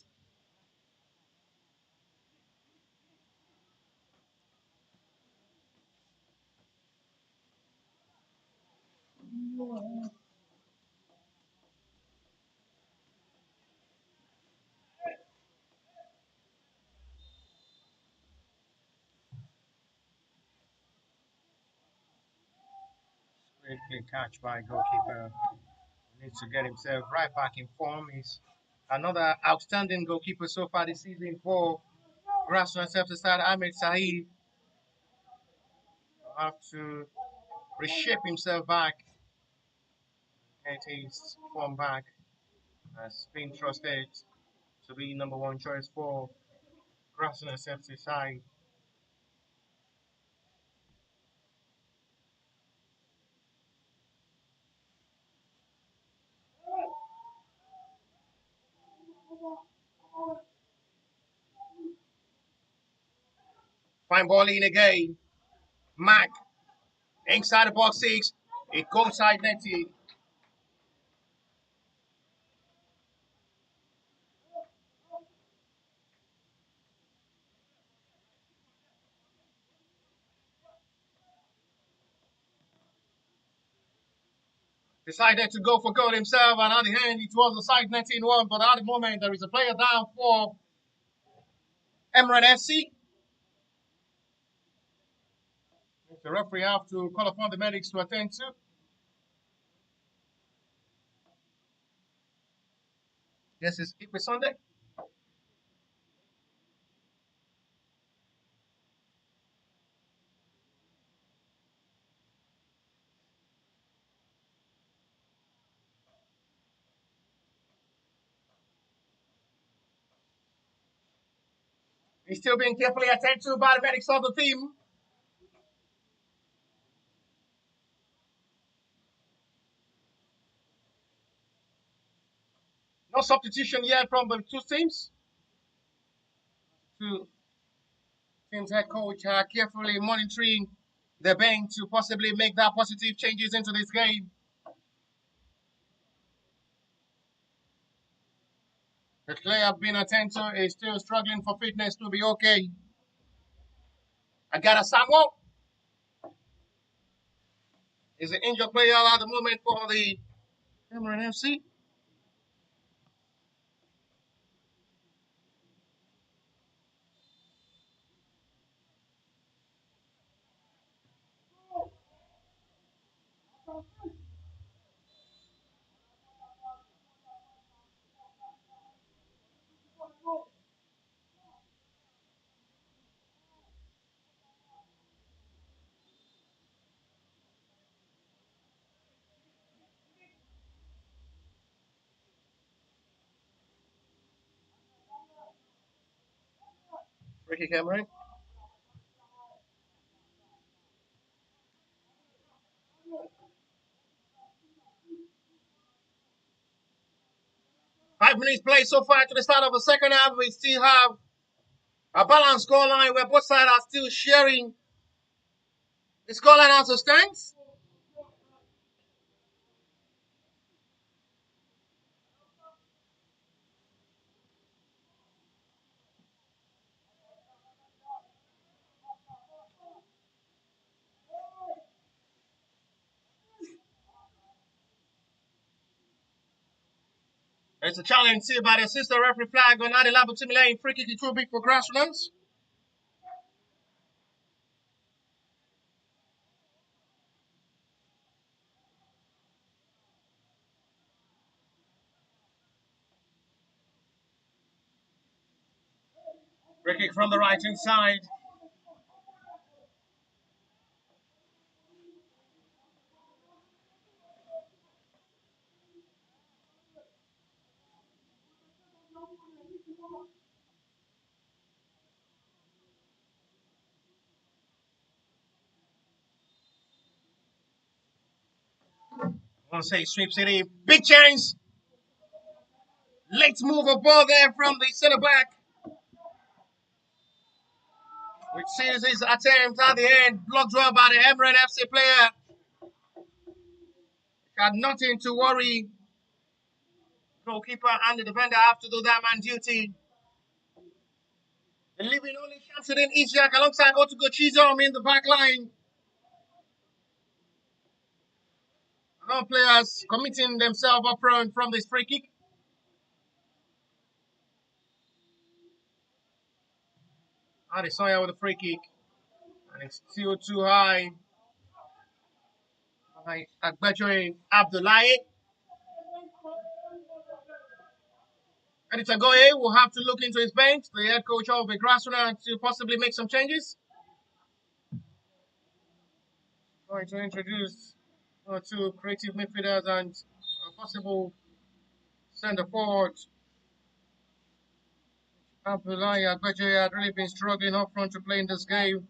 Great catch by goalkeeper. Needs to get himself right back in form. He's another outstanding goalkeeper so far this season for Grassrunners FC side. Ahmed Sahid will have to reshape himself back, get his form back, as being trusted to be number one choice for Grassrunners FC side. Fine ball in again. Mac inside the box six. It goes side netting. decided to go for goal himself, and at the end it was the side netting one. But at the moment there is a player down for Emuren FC. The referee have to call upon the medics to attend to. This is Ikwe Sunday. He's still being carefully attended to by the medics of the team. No substitution yet from the two teams. Two teams head coach are carefully monitoring the bench to possibly make that positive changes into this game. The player being attended to is still struggling for fitness to be okay. Agata Samuel is an injured player at the moment for the Emuren FC. Ricky Cameron. Five minutes played so far to the start of the second half. We still have a balanced scoreline where both sides are still sharing the scoreline as it stands. It's a challenge here by the assistant referee flag on Adi Labutimile. Free kick too big for Grassrunners. Free kick from the right hand side. I want to say sweep city. Big chance. Late move of ball there from the centre back. Which sees his attempt at the end. Blocked well by the Emuren FC player. Got nothing to worry. Goalkeeper and the defender have to do that man duty. And leaving only Shamsuddin Ishak alongside Otugo Chizom in the back line. All players committing themselves up front from this free kick. Adesanya with a free kick. And it's still too high. Agbejoy Abdullahi. Editor Goye will have to look into his bench, the head coach of the Grassrunners, to possibly make some changes. Going to introduce two creative midfielders and a possible centre forward. Abdullahi Agbejoy had really been struggling up front to play in this game.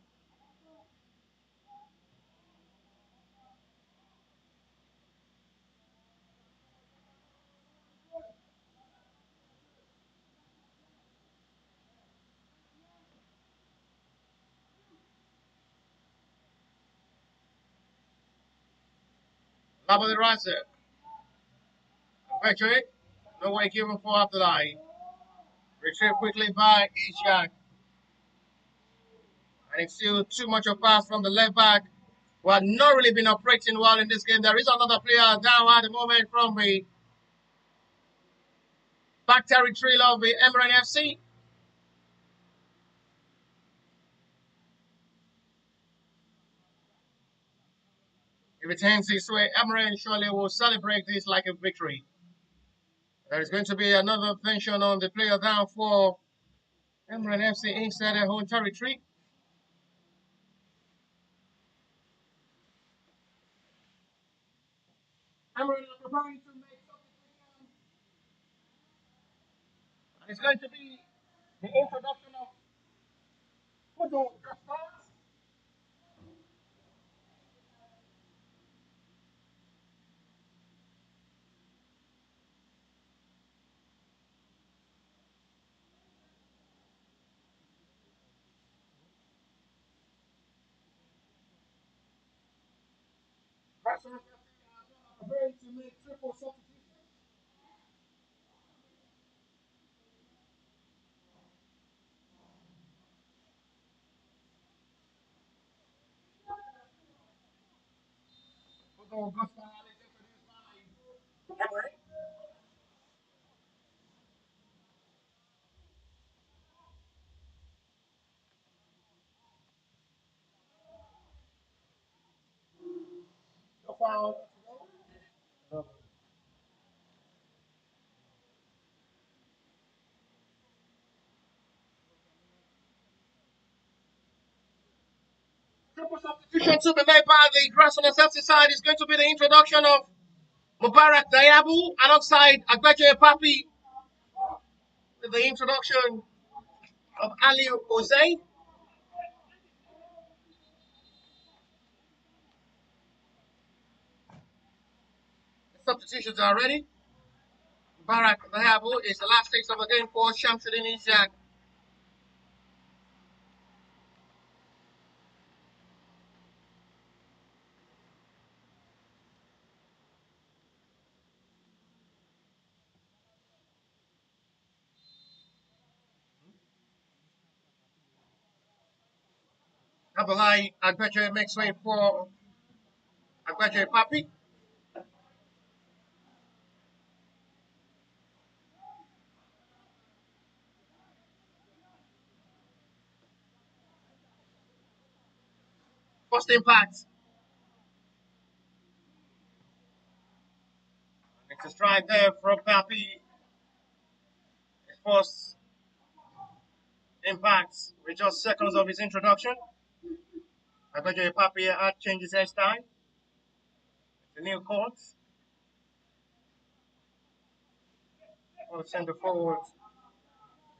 Labadi Raza. Agbejoy, no way given for Abdullahi. Retrieved quickly by Ishak. And it's still too much of a pass from the left back. who had not really been operating well in this game. There is another player down at the moment from the back territory of the Emuren FC. If it ends this way, Emuren surely will celebrate this like a victory. There is going to be another tension on the player down for Emuren FC inside their own territory. Emuren are preparing to make substitution. And it's going to be the introduction of Ogun State. Grassrunners FC are preparing to make triple substitution. Ogun State is introduced by Emuren. No foul. Triple substitution to be made by the Grassrunners FC side is going to be the introduction of Mubarak Dayabu alongside Agbeje Papi with the introduction of Aliu Ose. The substitutions are ready. Mubarak Dayabu is the last six of the game for Shamsuddin Ishaq. Abdullahi Agbeje makes way for Agbeje Papi. First impact. It's a strike there from Papi. His first impact with just seconds of his introduction. Agbeje Papi had changed his hairstyle. The new court. Or centre forward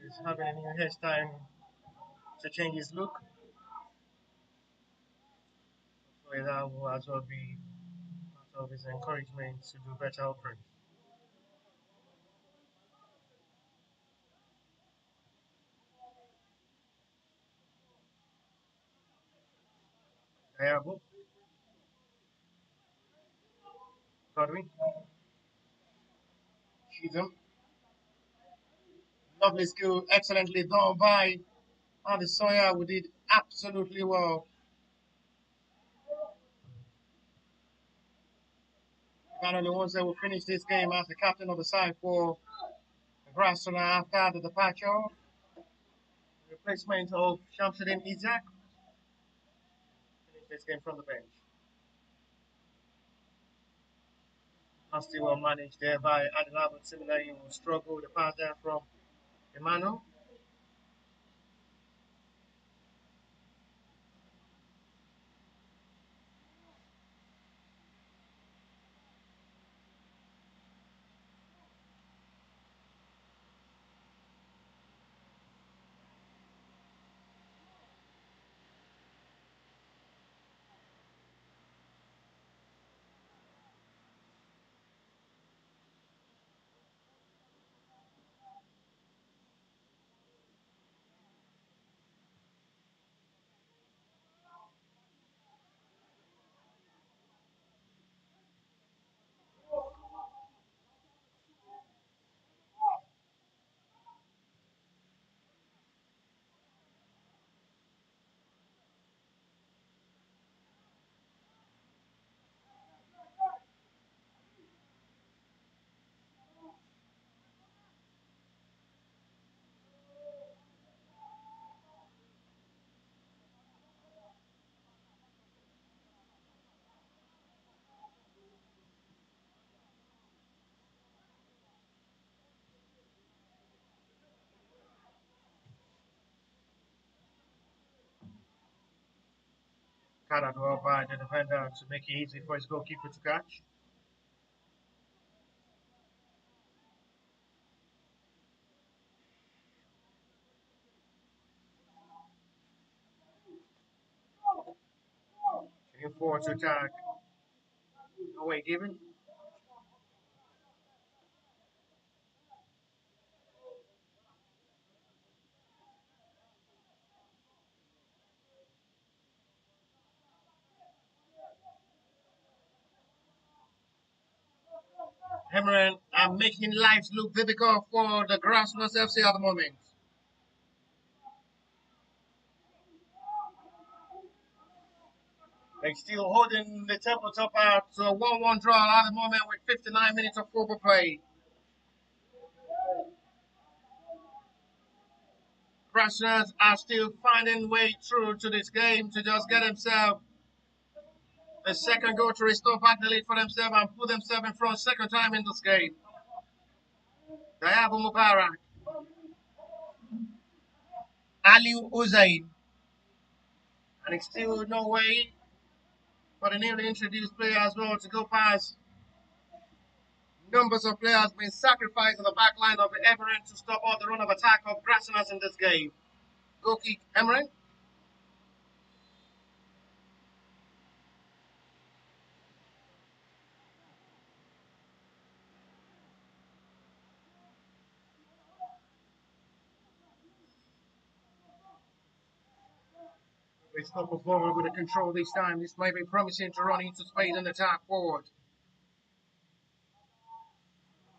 is having a new hairstyle to change his look. So that will as well be part of his encouragement to do better offering. Terrible. Godwin. Chisholm. Lovely skill, excellently done by Andy Sawyer, who did absolutely well. Not only ones that will finish this game as the captain of the side for the Grassrunners after the departure, replacement of Shamsuddin Isaac. Finish this game from the bench. Not still well managed there by Adelabu. Similarly, will struggle with the pass there from Emmanuel. Carried well by the defender to make it easy for his goalkeeper to catch. Looking forward to attack. Away given. Emuren are making lives look difficult for the Grassrunners FC at the moment. They're still holding the tabletop out to a 1-1 draw at the moment with 59 minutes of football play. Grassrunners are still finding way through to this game to just get themselves a second goal to restore back the lead for themselves and put themselves in front second time in this game. Dayabu Mubarak, Aliu Uzain, and it's still no way for the newly introduced player as well to go past. Numbers of players being sacrificed in the back line of Emuren to stop all the run of attack of Grassrunners in this game. Goal kick, Emuren. They stop a ball with the control this time. This may be promising to run into space and attack forward.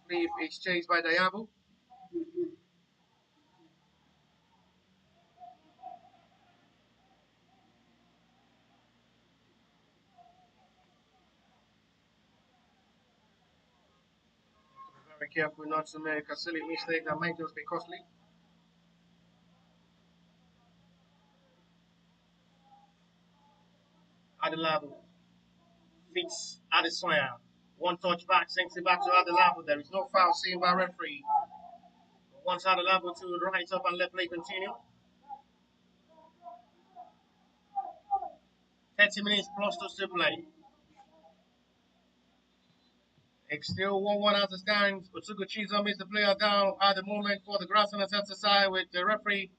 Leave is chased by Dayabu. Very careful not to make a silly mistake that might just be costly. Adelabu fits Adesanya. One touch back, sends it back to Adelabu. There is no foul seen by referee. Once Adelabu to right up and let play continue. 30 minutes plus to still play. It's still 1-1 as it stands. Otsugo Chizo is the player down at the moment for the Grassrunners FC with the referee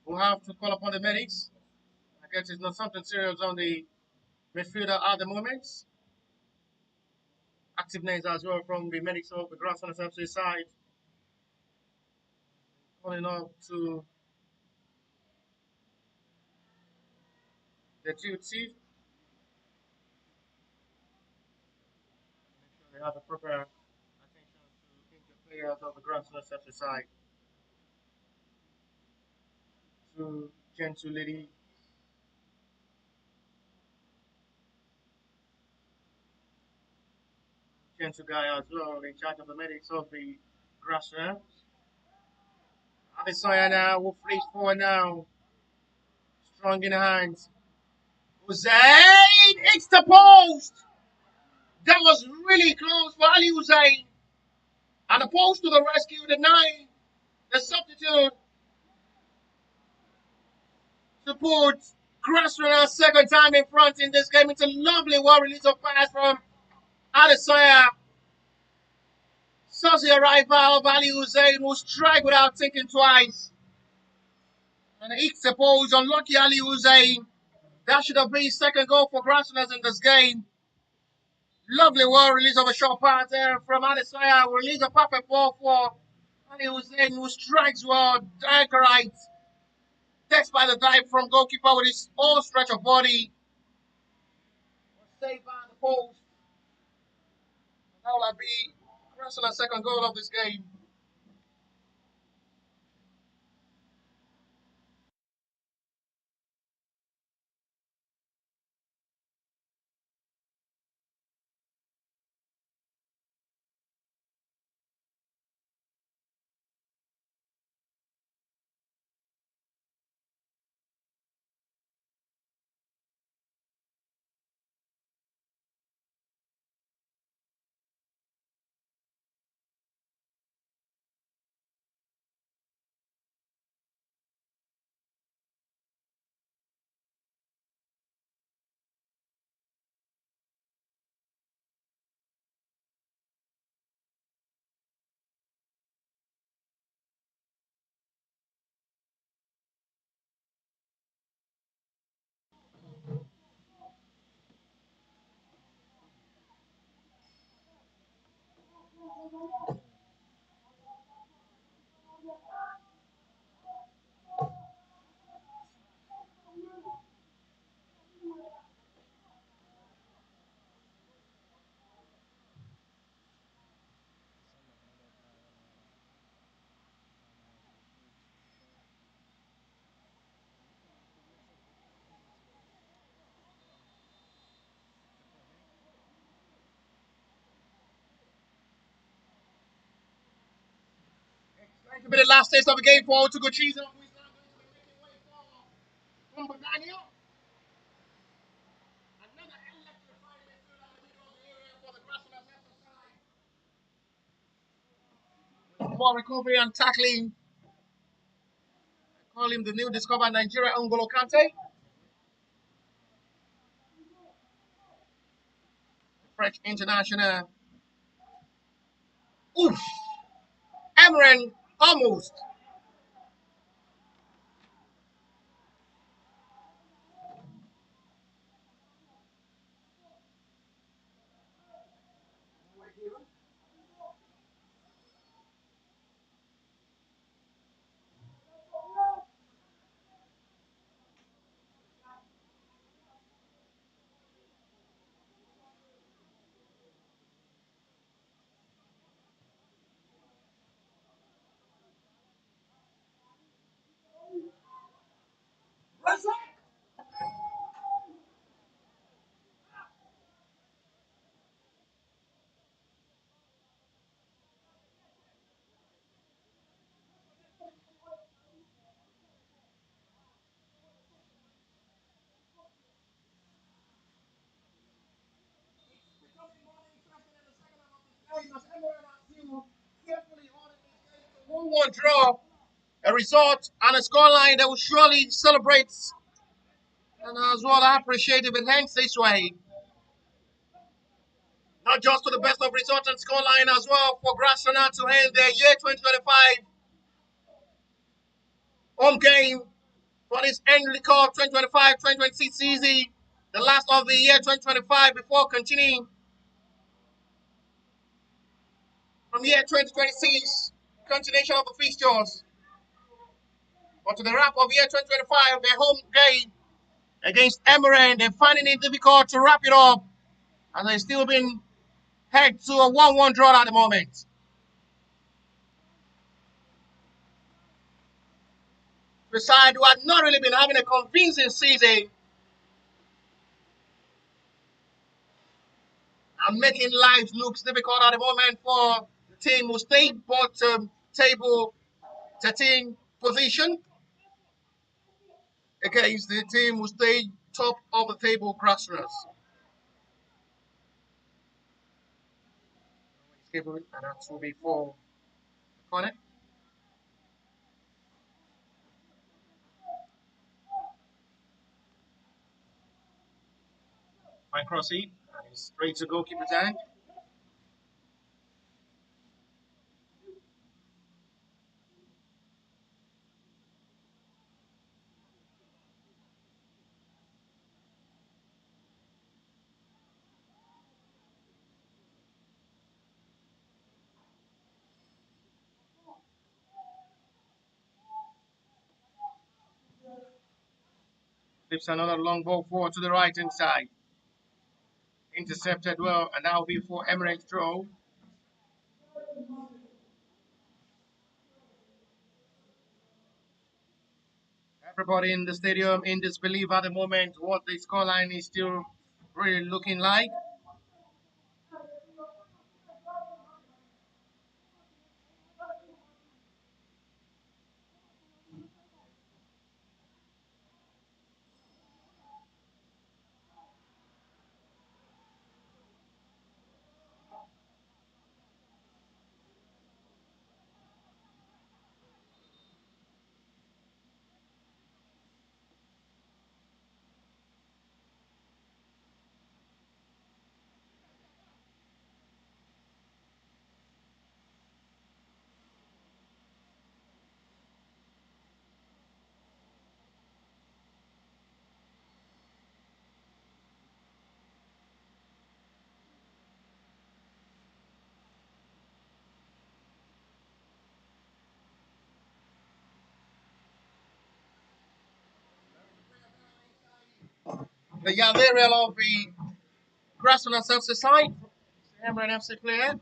who have to call upon the medics. I guess it's not something serious on the midfielder at the moment. Active names as well from the medics of the Grassrunners FC side. Calling up to the duty. Make sure they have the proper attention to injured players of the Grassrunners FC side. To Gentle Lady. Gentle guy as well in charge of the medics of the Grassrunners. Adesanya now will fleet forward now. Strong in the hands. Hussein hits the post. That was really close for Ali Hussein. And the post to the rescue, the 9, the substitute to put Grassrunners second time in front in this game. It's a lovely well release of pass from Adesanya. Such the arrival of Ali Hussein who strike without thinking twice. And hits the post. Unlucky Ali Hussein. That should have been his second goal for Grassrunners in this game. Lovely well release of a short pass there from Adesanya. Release a perfect ball for Ali Hussein who strikes well, direct right. Takes by the dive from goalkeeper with his own stretch of body. Saved by the post. That will be Grassrunners' second goal of this game. Going to be the last taste of the game for Otugo Chizo, who is now going to be making way for Daniel. Another electrifying midfielder in the middle of the area for the Grassrunners FC side. Ball recovery and tackling. Call him the new discovered Nigeria N'Golo Kante. French international. Oof! Emuren almost. One draw, a result, and a scoreline that will surely celebrate and as well appreciate if it hangs this way. Not just for the best of result and scoreline as well for Grassrunners to end their year 2025 home game for this Henry Cup 2025-2026 season, the last of the year 2025 before continuing from year 2026, continuation of the fixtures. But to the wrap of year 2025, their home game against Emuren, they're finding it difficult to wrap it up, and they've still been head to a 1-1 draw at the moment. The side who had not really been having a convincing season and making life look difficult at the moment for the team who stayed bottom table 13 position against the team who stayed top of the table, Grassrunners. And that will be for the corner. My crossing, and he's ready to go, keep it down. Flips another long ball forward to the right hand side. Intercepted well, and that will be for Emuren's throw. Everybody in the stadium in disbelief at the moment what the scoreline is still really looking like. The Yadariel of the Grassrunners FC side, Emuren FC player.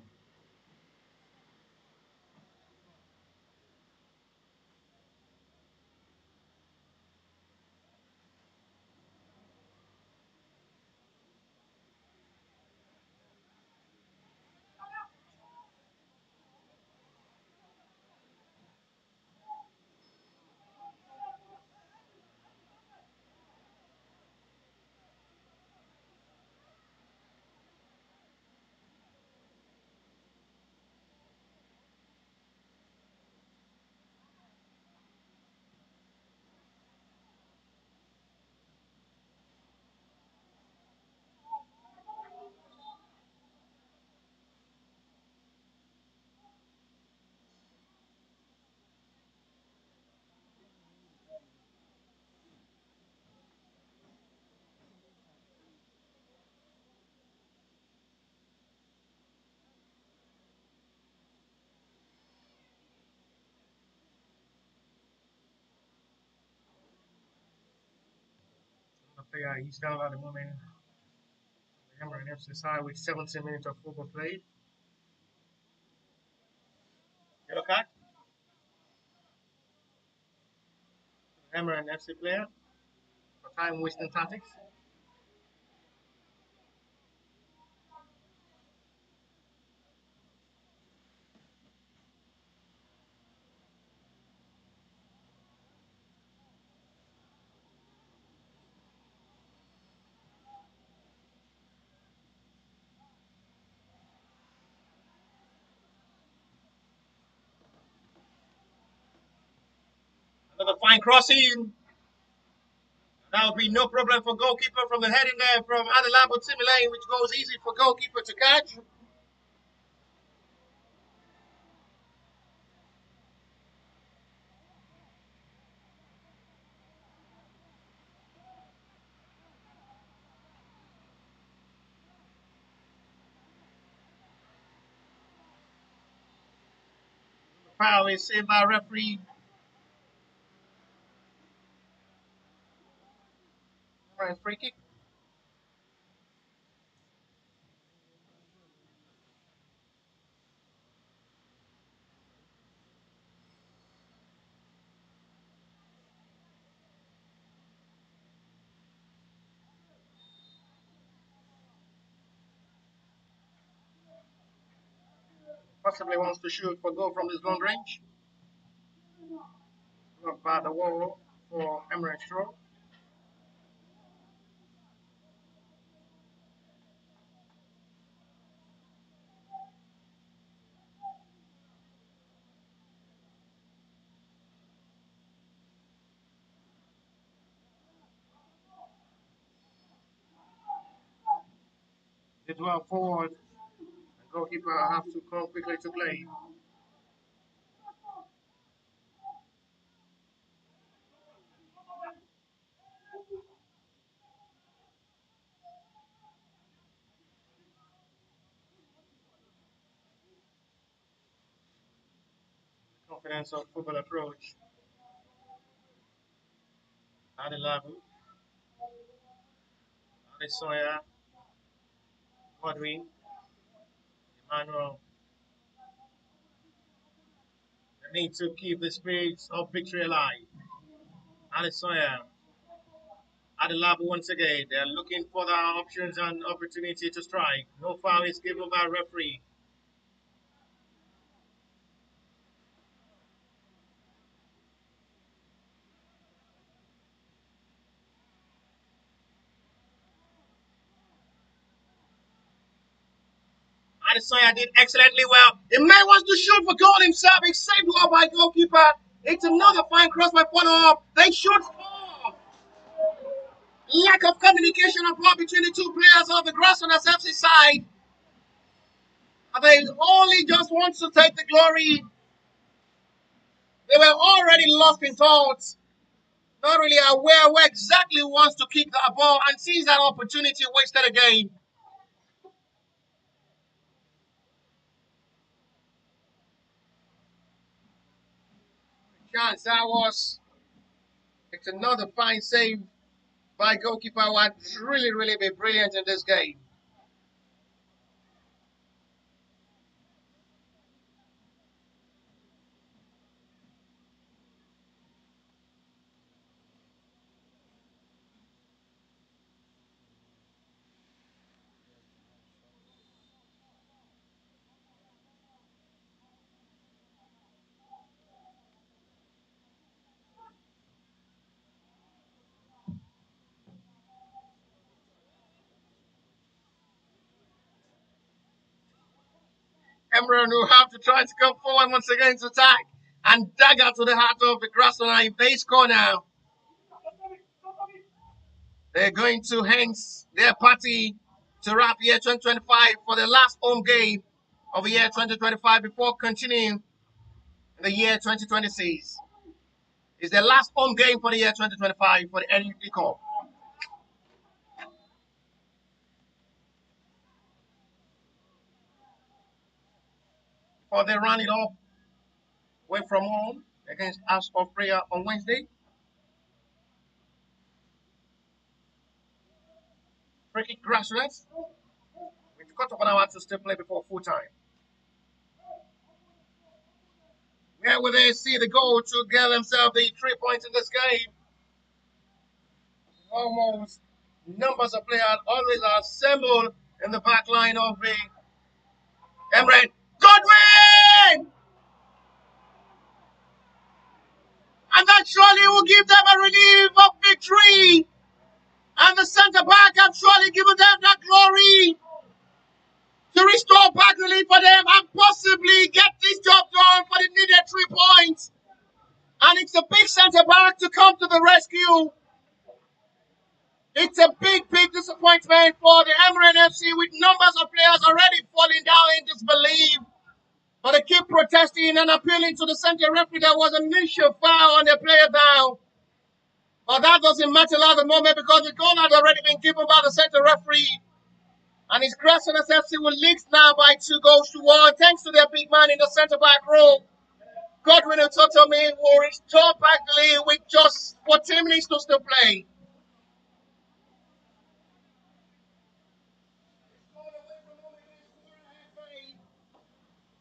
player he's down at the moment. The Emuren FC side with 17 minutes of football played. Yellow card. Emuren FC player for time wasting tactics. Another fine crossing. That would be no problem for goalkeeper from the heading there from Adelabo Timilane, which goes easy for goalkeeper to catch. Foul is saved by referee. Free kick. Possibly wants to shoot for goal from this long range. Not by the wall for Emuren throw. It well forward. The goalkeeper have to come quickly to play. Confidence of football approach. Adelabu, Adesoya, Godwin, Emmanuel. They need to keep the spirit of victory alive. Adesoya, Adelabu once again. They're looking for the options and opportunity to strike. No foul is given by referee. Adesanya did excellently well. The man wants to shoot for goal himself. It's saved well by goalkeeper. It's another fine cross by follow-up. They shoot for lack of communication of ball between the two players of the Grassrunners FC side. And they only just want to take the glory. They were already lost in thoughts. Not really aware where exactly wants to kick that ball and sees that opportunity wasted again. Chance that was. It's another fine save by goalkeeper who had really been brilliant in this game. Emuren will have to try to come forward once again to attack and dagger to the heart of the Grassrunners. If they score now, they're going to hence their party to wrap year 2025 for the last home game of the year 2025 before continuing in the year 2026. It's the last home game for the year 2025 for the NYLC Cup. Before they run it up away from home against House of Prayer on Wednesday. Free kick Grassrunners. We've got up an hour to still play before full time. Where will they see the goal to get themselves the 3 points in this game? Almost numbers of players always assembled in the back line of the Emuren. Godwin! And that surely will give them a relief of victory. And the centre back have surely given them that glory to restore back relief for them and possibly get this job done for the needed 3 points. And it's a big centre back to come to the rescue. It's a big, big disappointment for the Emuren FC with numbers of players already falling down in disbelief. But they keep protesting and appealing to the centre referee. There was an initial foul on the player down. But that doesn't matter at the moment because the goal had already been given by the centre referee. And it's Grassrunners FC will lead now by 2 goals to 1 thanks to their big man in the centre back row. Godwin Utotomi will restore back the lead with just 14 minutes to still play.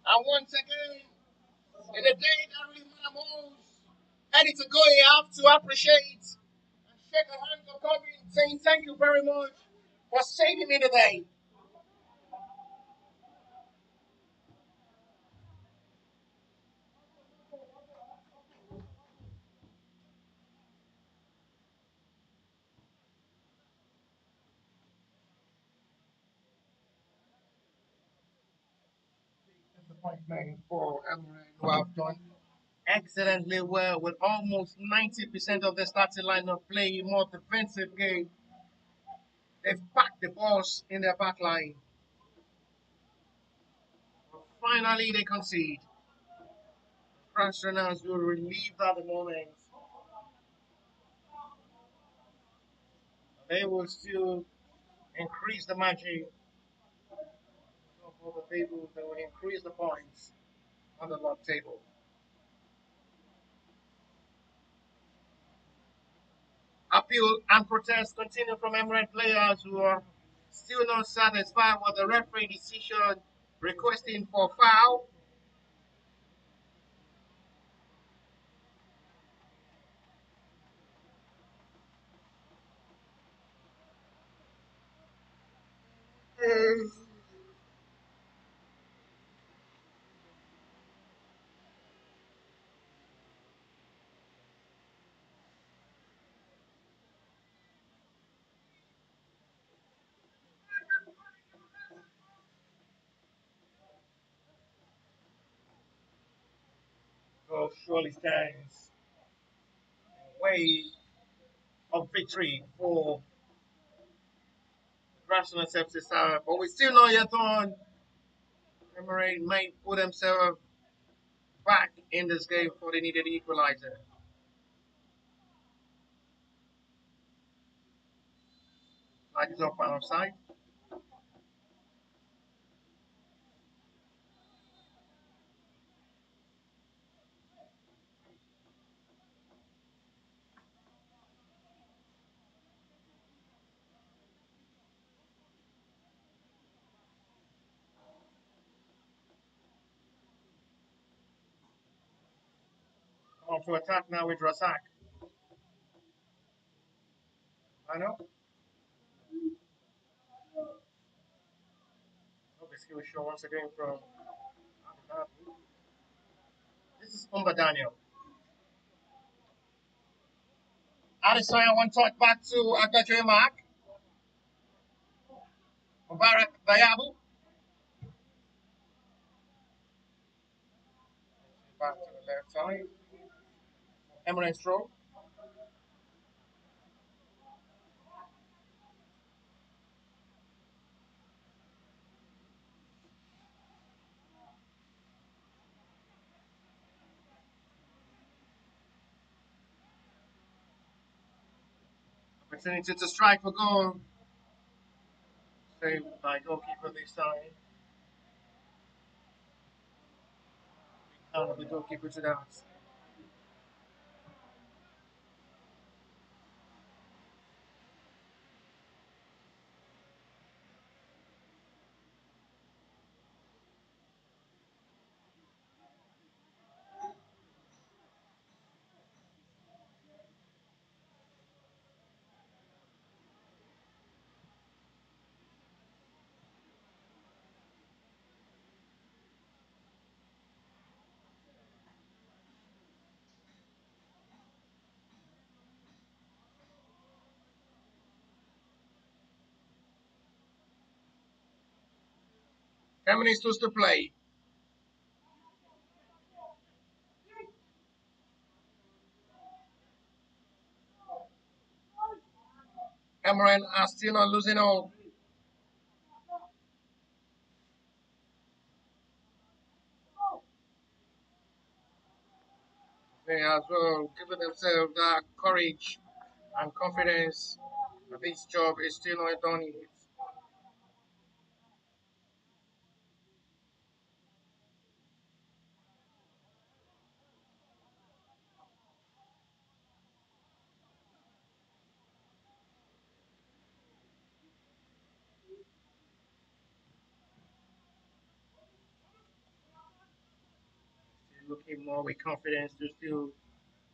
And once again, in a day that really matters most, Eddie to go, you have to appreciate and shake a hand of Godwin, saying thank you very much for saving me today. Disappointment for Emuren, who have done excellently well with almost 90% of the starting lineup playing a more defensive game. They've packed the balls in their back line. But finally, they concede. Grassrunners will relieve at the moment. They will still increase the margin of the table. They will increase the points on the log table. Appeal and protest continue from Emuren players who are still not satisfied with the referee decision requesting for foul. So surely stands way of victory for Grassrunners FC side, but we still not yet on. Emuren might put themselves back in this game for the needed equalizer. Like it's up on offside. Come on to attack now with Rasak. I know. Hope the skill show once again from this is Umba Daniel. Adesanya one touch back to Agajoy Mark. Mubarak Bayabu. Back to the left side. Emuren Stroll. Opportunity to strike for goal. Saved by goalkeeper this time. Out of the goalkeeper to that. 10 minutes to play. Emuren are still not losing all. They as well giving themselves that courage and confidence that this job is still not done yet. Still looking more with confidence to still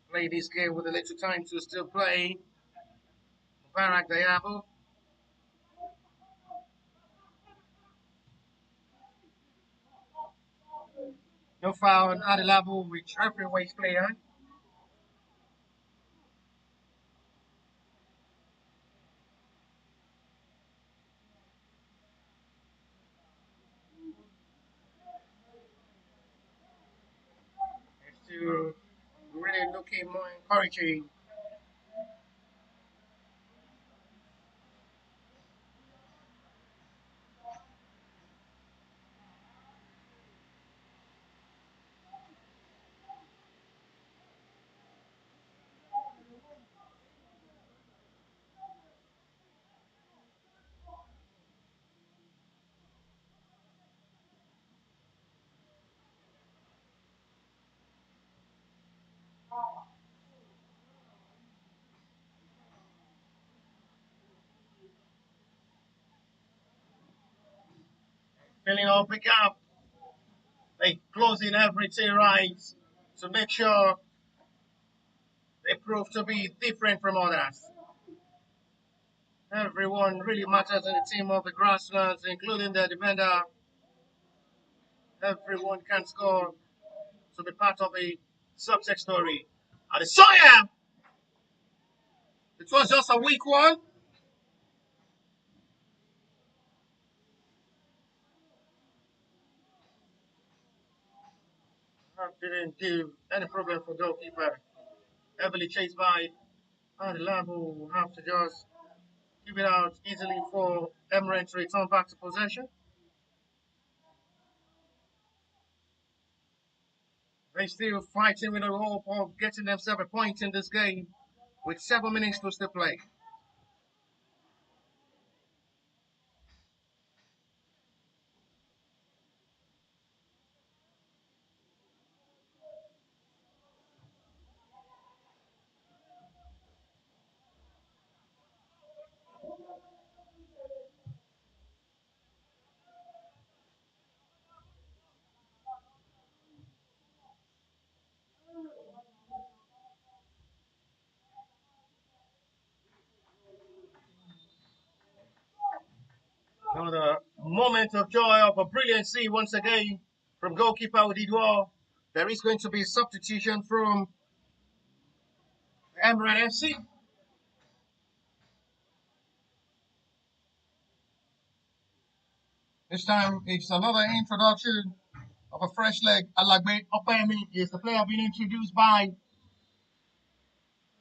play this game with a little time to still play. Mubarak Diabo. No foul on Adelabu, which everywhere is player. Still really looking more encouraging. Filling up the gap. They closing everything right to make sure they prove to be different from others. Everyone really matters in the team of the Grassrunners, including the defender. Everyone can score to be part of a success story. And the Sawyer! It was just a weak one. That didn't give any problem for goalkeeper. Heavily chased by Adelabu, who have to just give it out easily for Emuren to return back to possession. They're still fighting with the hope of getting themselves a point in this game with 7 minutes to still play. Another moment of joy, of a brilliancy once again from goalkeeper Udidwa. There is going to be a substitution from Emuren FC. This time it's another introduction of a fresh leg. Alagbe Opemi is the player being introduced by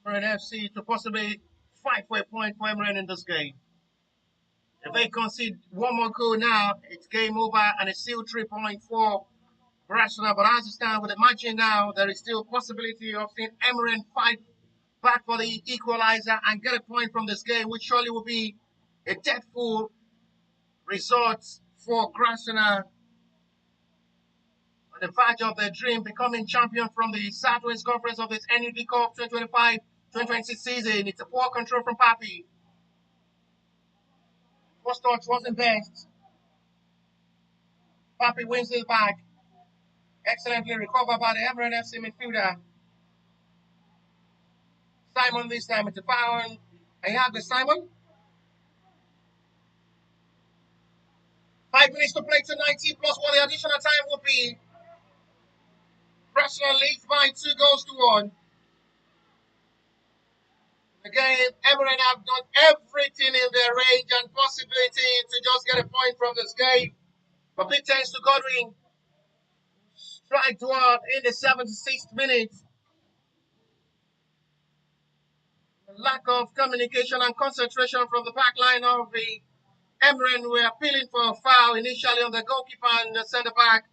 Emuren FC to possibly fight for a point for Emuren in this game. If they concede one more goal now, it's game over and it's still 3 points for Grassrunners. But as it stands with the margin now, there is still a possibility of seeing Emuren fight back for the equalizer and get a point from this game, which surely will be a deathful result for Grassrunners on the verge of their dream, becoming champion from the South-West Conference of this NYLC Cup 2025-2026 season. It's a poor control from Papi. First touch wasn't best. Papi wins it back. Excellently recovered by the Emuren FC midfielder. Simon this time with the foul. And you have the Simon. 5 minutes to play to 90 plus what the additional time would be. Grassrunners leads by 2 goals to 1. Again, Emuren have done everything in their range and possibility to just get a point from this game. Complete thanks to Godwin. Strike one in the 76th minute. Lack of communication and concentration from the back line of the Emuren were appealing for a foul initially on the goalkeeper and the centre back.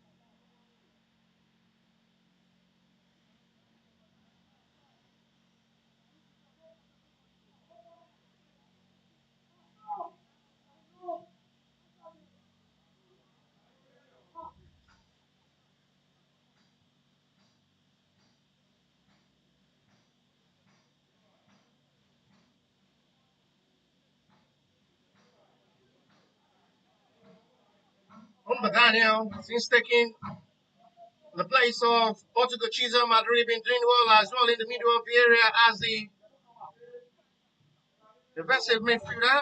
Daniel, since taking the place of Portugal Chisholm, had really been doing well as well in the middle of the area as the defensive midfielder.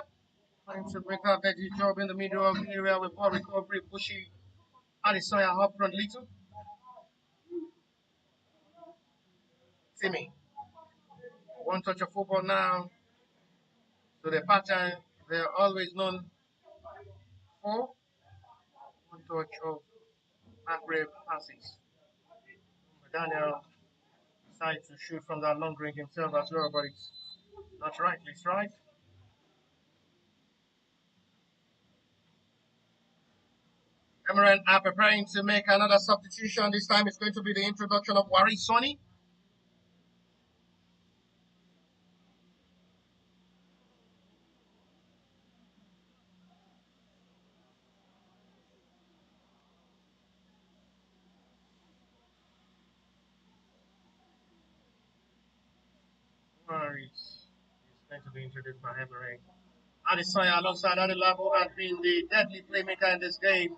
Trying to make a better job in the middle of the area with ball recovery, pushing Adesanya up front little. Timmy, one touch of football now. So the pattern they're always known for. One touch of accurate passes. Daniel decided to shoot from that long range himself as well, but it's not right. It's right. Emuren are preparing to make another substitution. This time it's going to be the introduction of Wari Sonny. Wari is going to be introduced by Emuren. Adesanya alongside Adelabu has been the deadly playmaker in this game.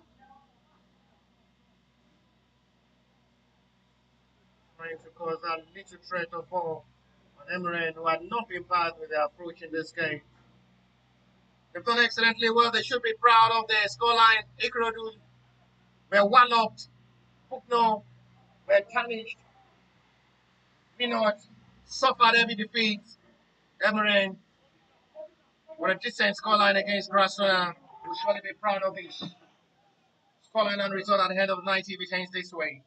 Trying to cause a little threat of ball on Emuren, who had not been bad with their approach in this game. They've done excellently well. They should be proud of their scoreline. Ikorodu were walloped. Pukno were tarnished. Pinot suffered heavy defeat. Emuren with a decent scoreline against Grassrunners. Will surely be proud of this scoreline and result at the end of 90 if it ends this way.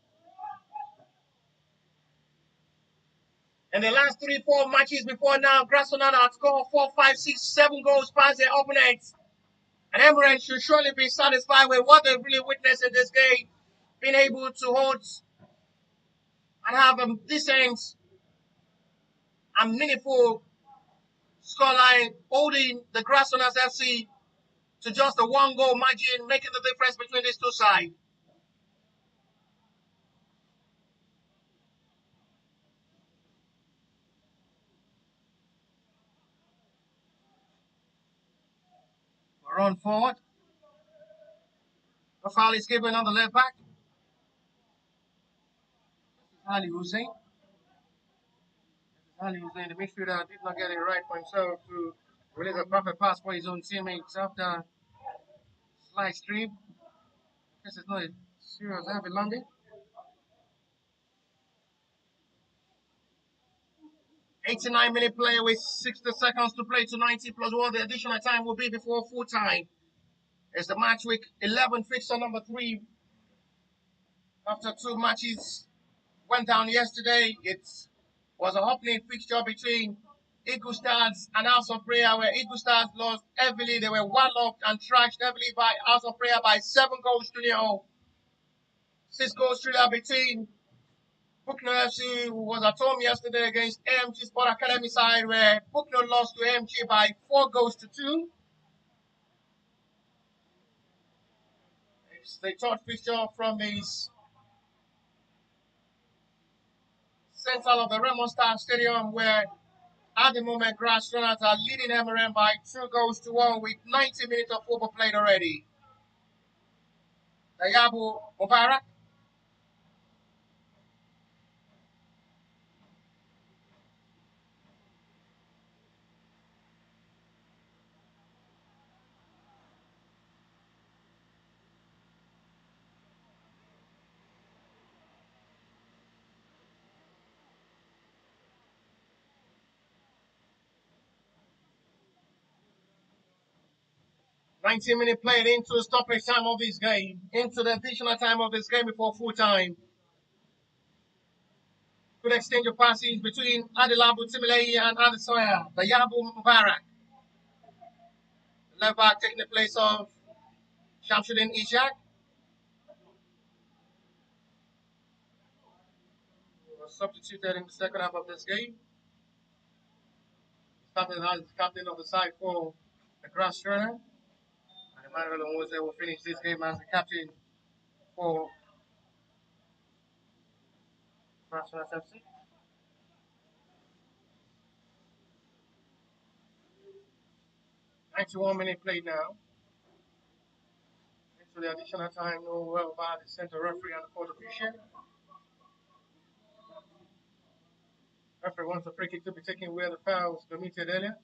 In the last 3-4 matches before now, Grassrunners had scored 4, 5, 6, 7 goals past their opponents. And Emuren should surely be satisfied with what they've really witnessed in this game, being able to hold and have a decent and meaningful scoreline, holding the Grassrunners FC to just a 1-goal margin, making the difference between these two sides. Run forward. The foul is given on the left back. Ali Hussein. Ali Hussein, the midfielder, did not get it right for himself to release a perfect pass for his own teammates after slight stream. This is not a serious heavy landing. 89-minute play with 60 seconds to play to 90 plus 1. The additional time will be before full time. It's the match week 11 fixture number 3. After 2 matches went down yesterday, it was a opening fixture between Eagle Stars and House of Prayer, where Eagle Stars lost heavily. They were walloped and trashed heavily by House of Prayer by 7 goals to 0. 6 goals to 0 between Buckner FC, who was at home yesterday against AMG Sport Academy side, where Buckner lost to AMG by 4 goals to 2. It's the third fixture from the center of the REMO Stadium, where at the moment Grassrunners are leading Emuren by 2 goals to 1 with 90 minutes of football played already. Dayabu Mubarak. 19 minutes played into the stoppage time of this game, into the additional time of this game before full time. Good exchange of passes between Adilabu Timilei and Adesoya, the Yabu Mubarak. The left back taking the place of Shamsuddin Ishak. Who was substituted in the second half of this game. Started as captain of the side for the Grassrunners. And Emmanuel Onwose will finish this game as the captain for Grassrunners FC. 91 minutes played now. Into the additional time, no well by the center referee and the fourth official. Referee wants the free kick to be taken where the foul was committed earlier.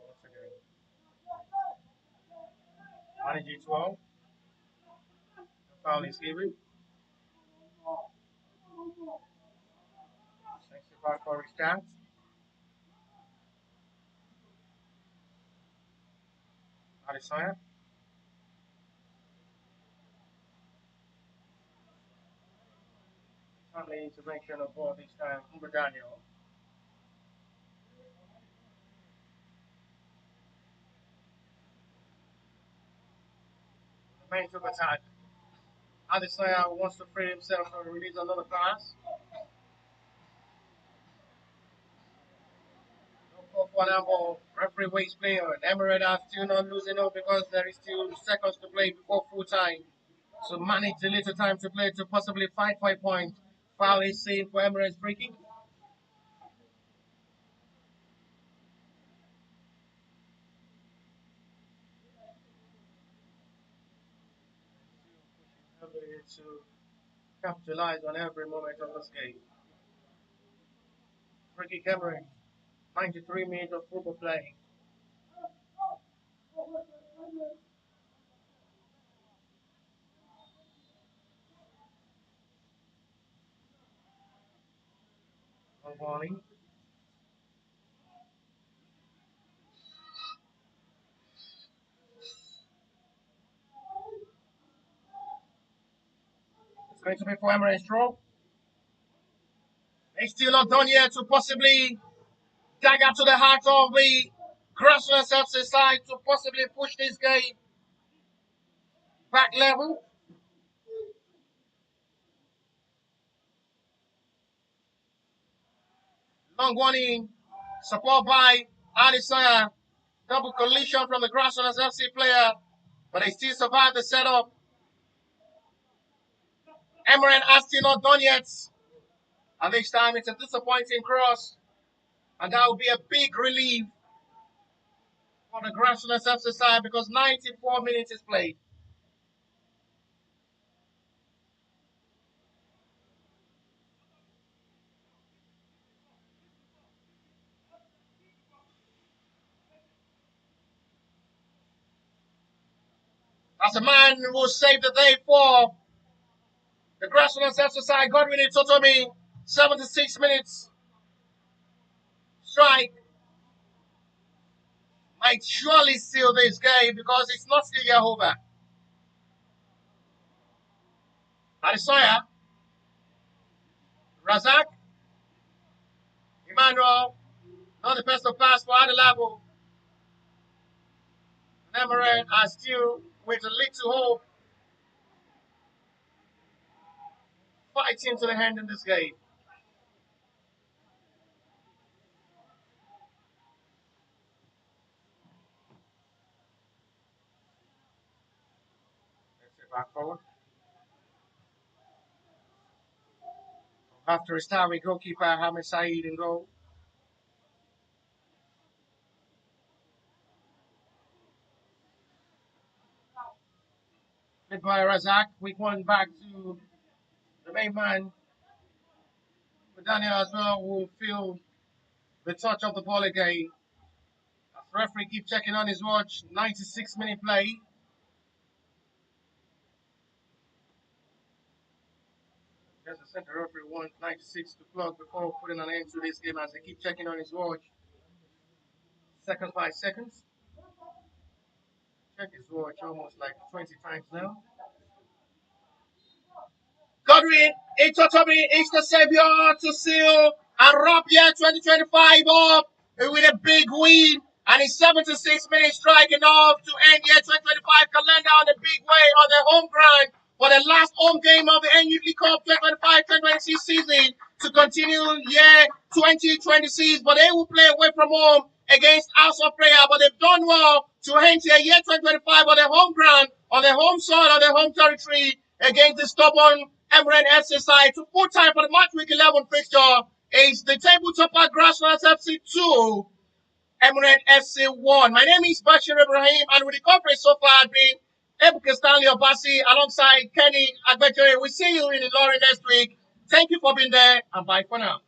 Once again. Manager 12. The foul is given. 65 for his stance. Adesanya. Timely intervention of ball this time. Umber Daniel. The main took attack. Adesanya wants to free himself and release another pass. No for one ball. Referee waits play on. Emuren are still not losing out because there is still seconds to play before full time. So manage the little time to play to possibly fight for a point. Foul is saved for Emuren's free kick. To capitalize on every moment of this game. Free kick Emuren. 93 minutes of football play. Long volley. It's going to be for Emuren Stroke. They're still not done yet to possibly dagger to the heart of the Grassrunners FC side to possibly push this game back level. Long one in. Support by Adesanya. Double collision from the Grassrunners FC player. But they still survive the setup. Emuren are still not done yet. And this time it's a disappointing cross. And that will be a big relief for the Grassrunners FC side because 94 minutes is played. As a man who will save the day for the Grassrunners FC side, Godwin Itotomi, 76 minutes strike might surely seal this game because it's not still yet over. Adesanya, Razak, Emmanuel, not the best of pass for Adelabu. Emuren are still with a little hope fighting to the hand in this game. Let's get back forward. After a start with goalkeeper Ahmed Said in goal. Led by Razak, week one back to the main man. But Daniel as well will feel the touch of the ball again. The referee keeps checking on his watch. 96-minute play. There's the center referee wants 96 to plug before putting an end to this game as they keep checking on his watch. Seconds by seconds. Check his watch almost like 20 times now. Godwin, Itotobi is the savior to seal and wrap year 2025 up with a big win. And his 76 minutes striking off to end year 2025 calendar on a big way on the home ground for the last home game of the NYLC Cup 2025-2026 season to continue year 2026. But they will play away from home against House of Prayer. But they've done well to enter year 2025 on the home ground, on the home soil, on the home territory against the stubborn Emuren FC side. To full time for the match week 11 fixture is the table topper Grassrunners FC 2, Emuren FC 1. My name is Bashir Ibrahim, and with the conference so far, I've been Ebuka Stanley Obasi alongside Kenny Agbejere. We'll see you in the lorry next week. Thank you for being there, and bye for now.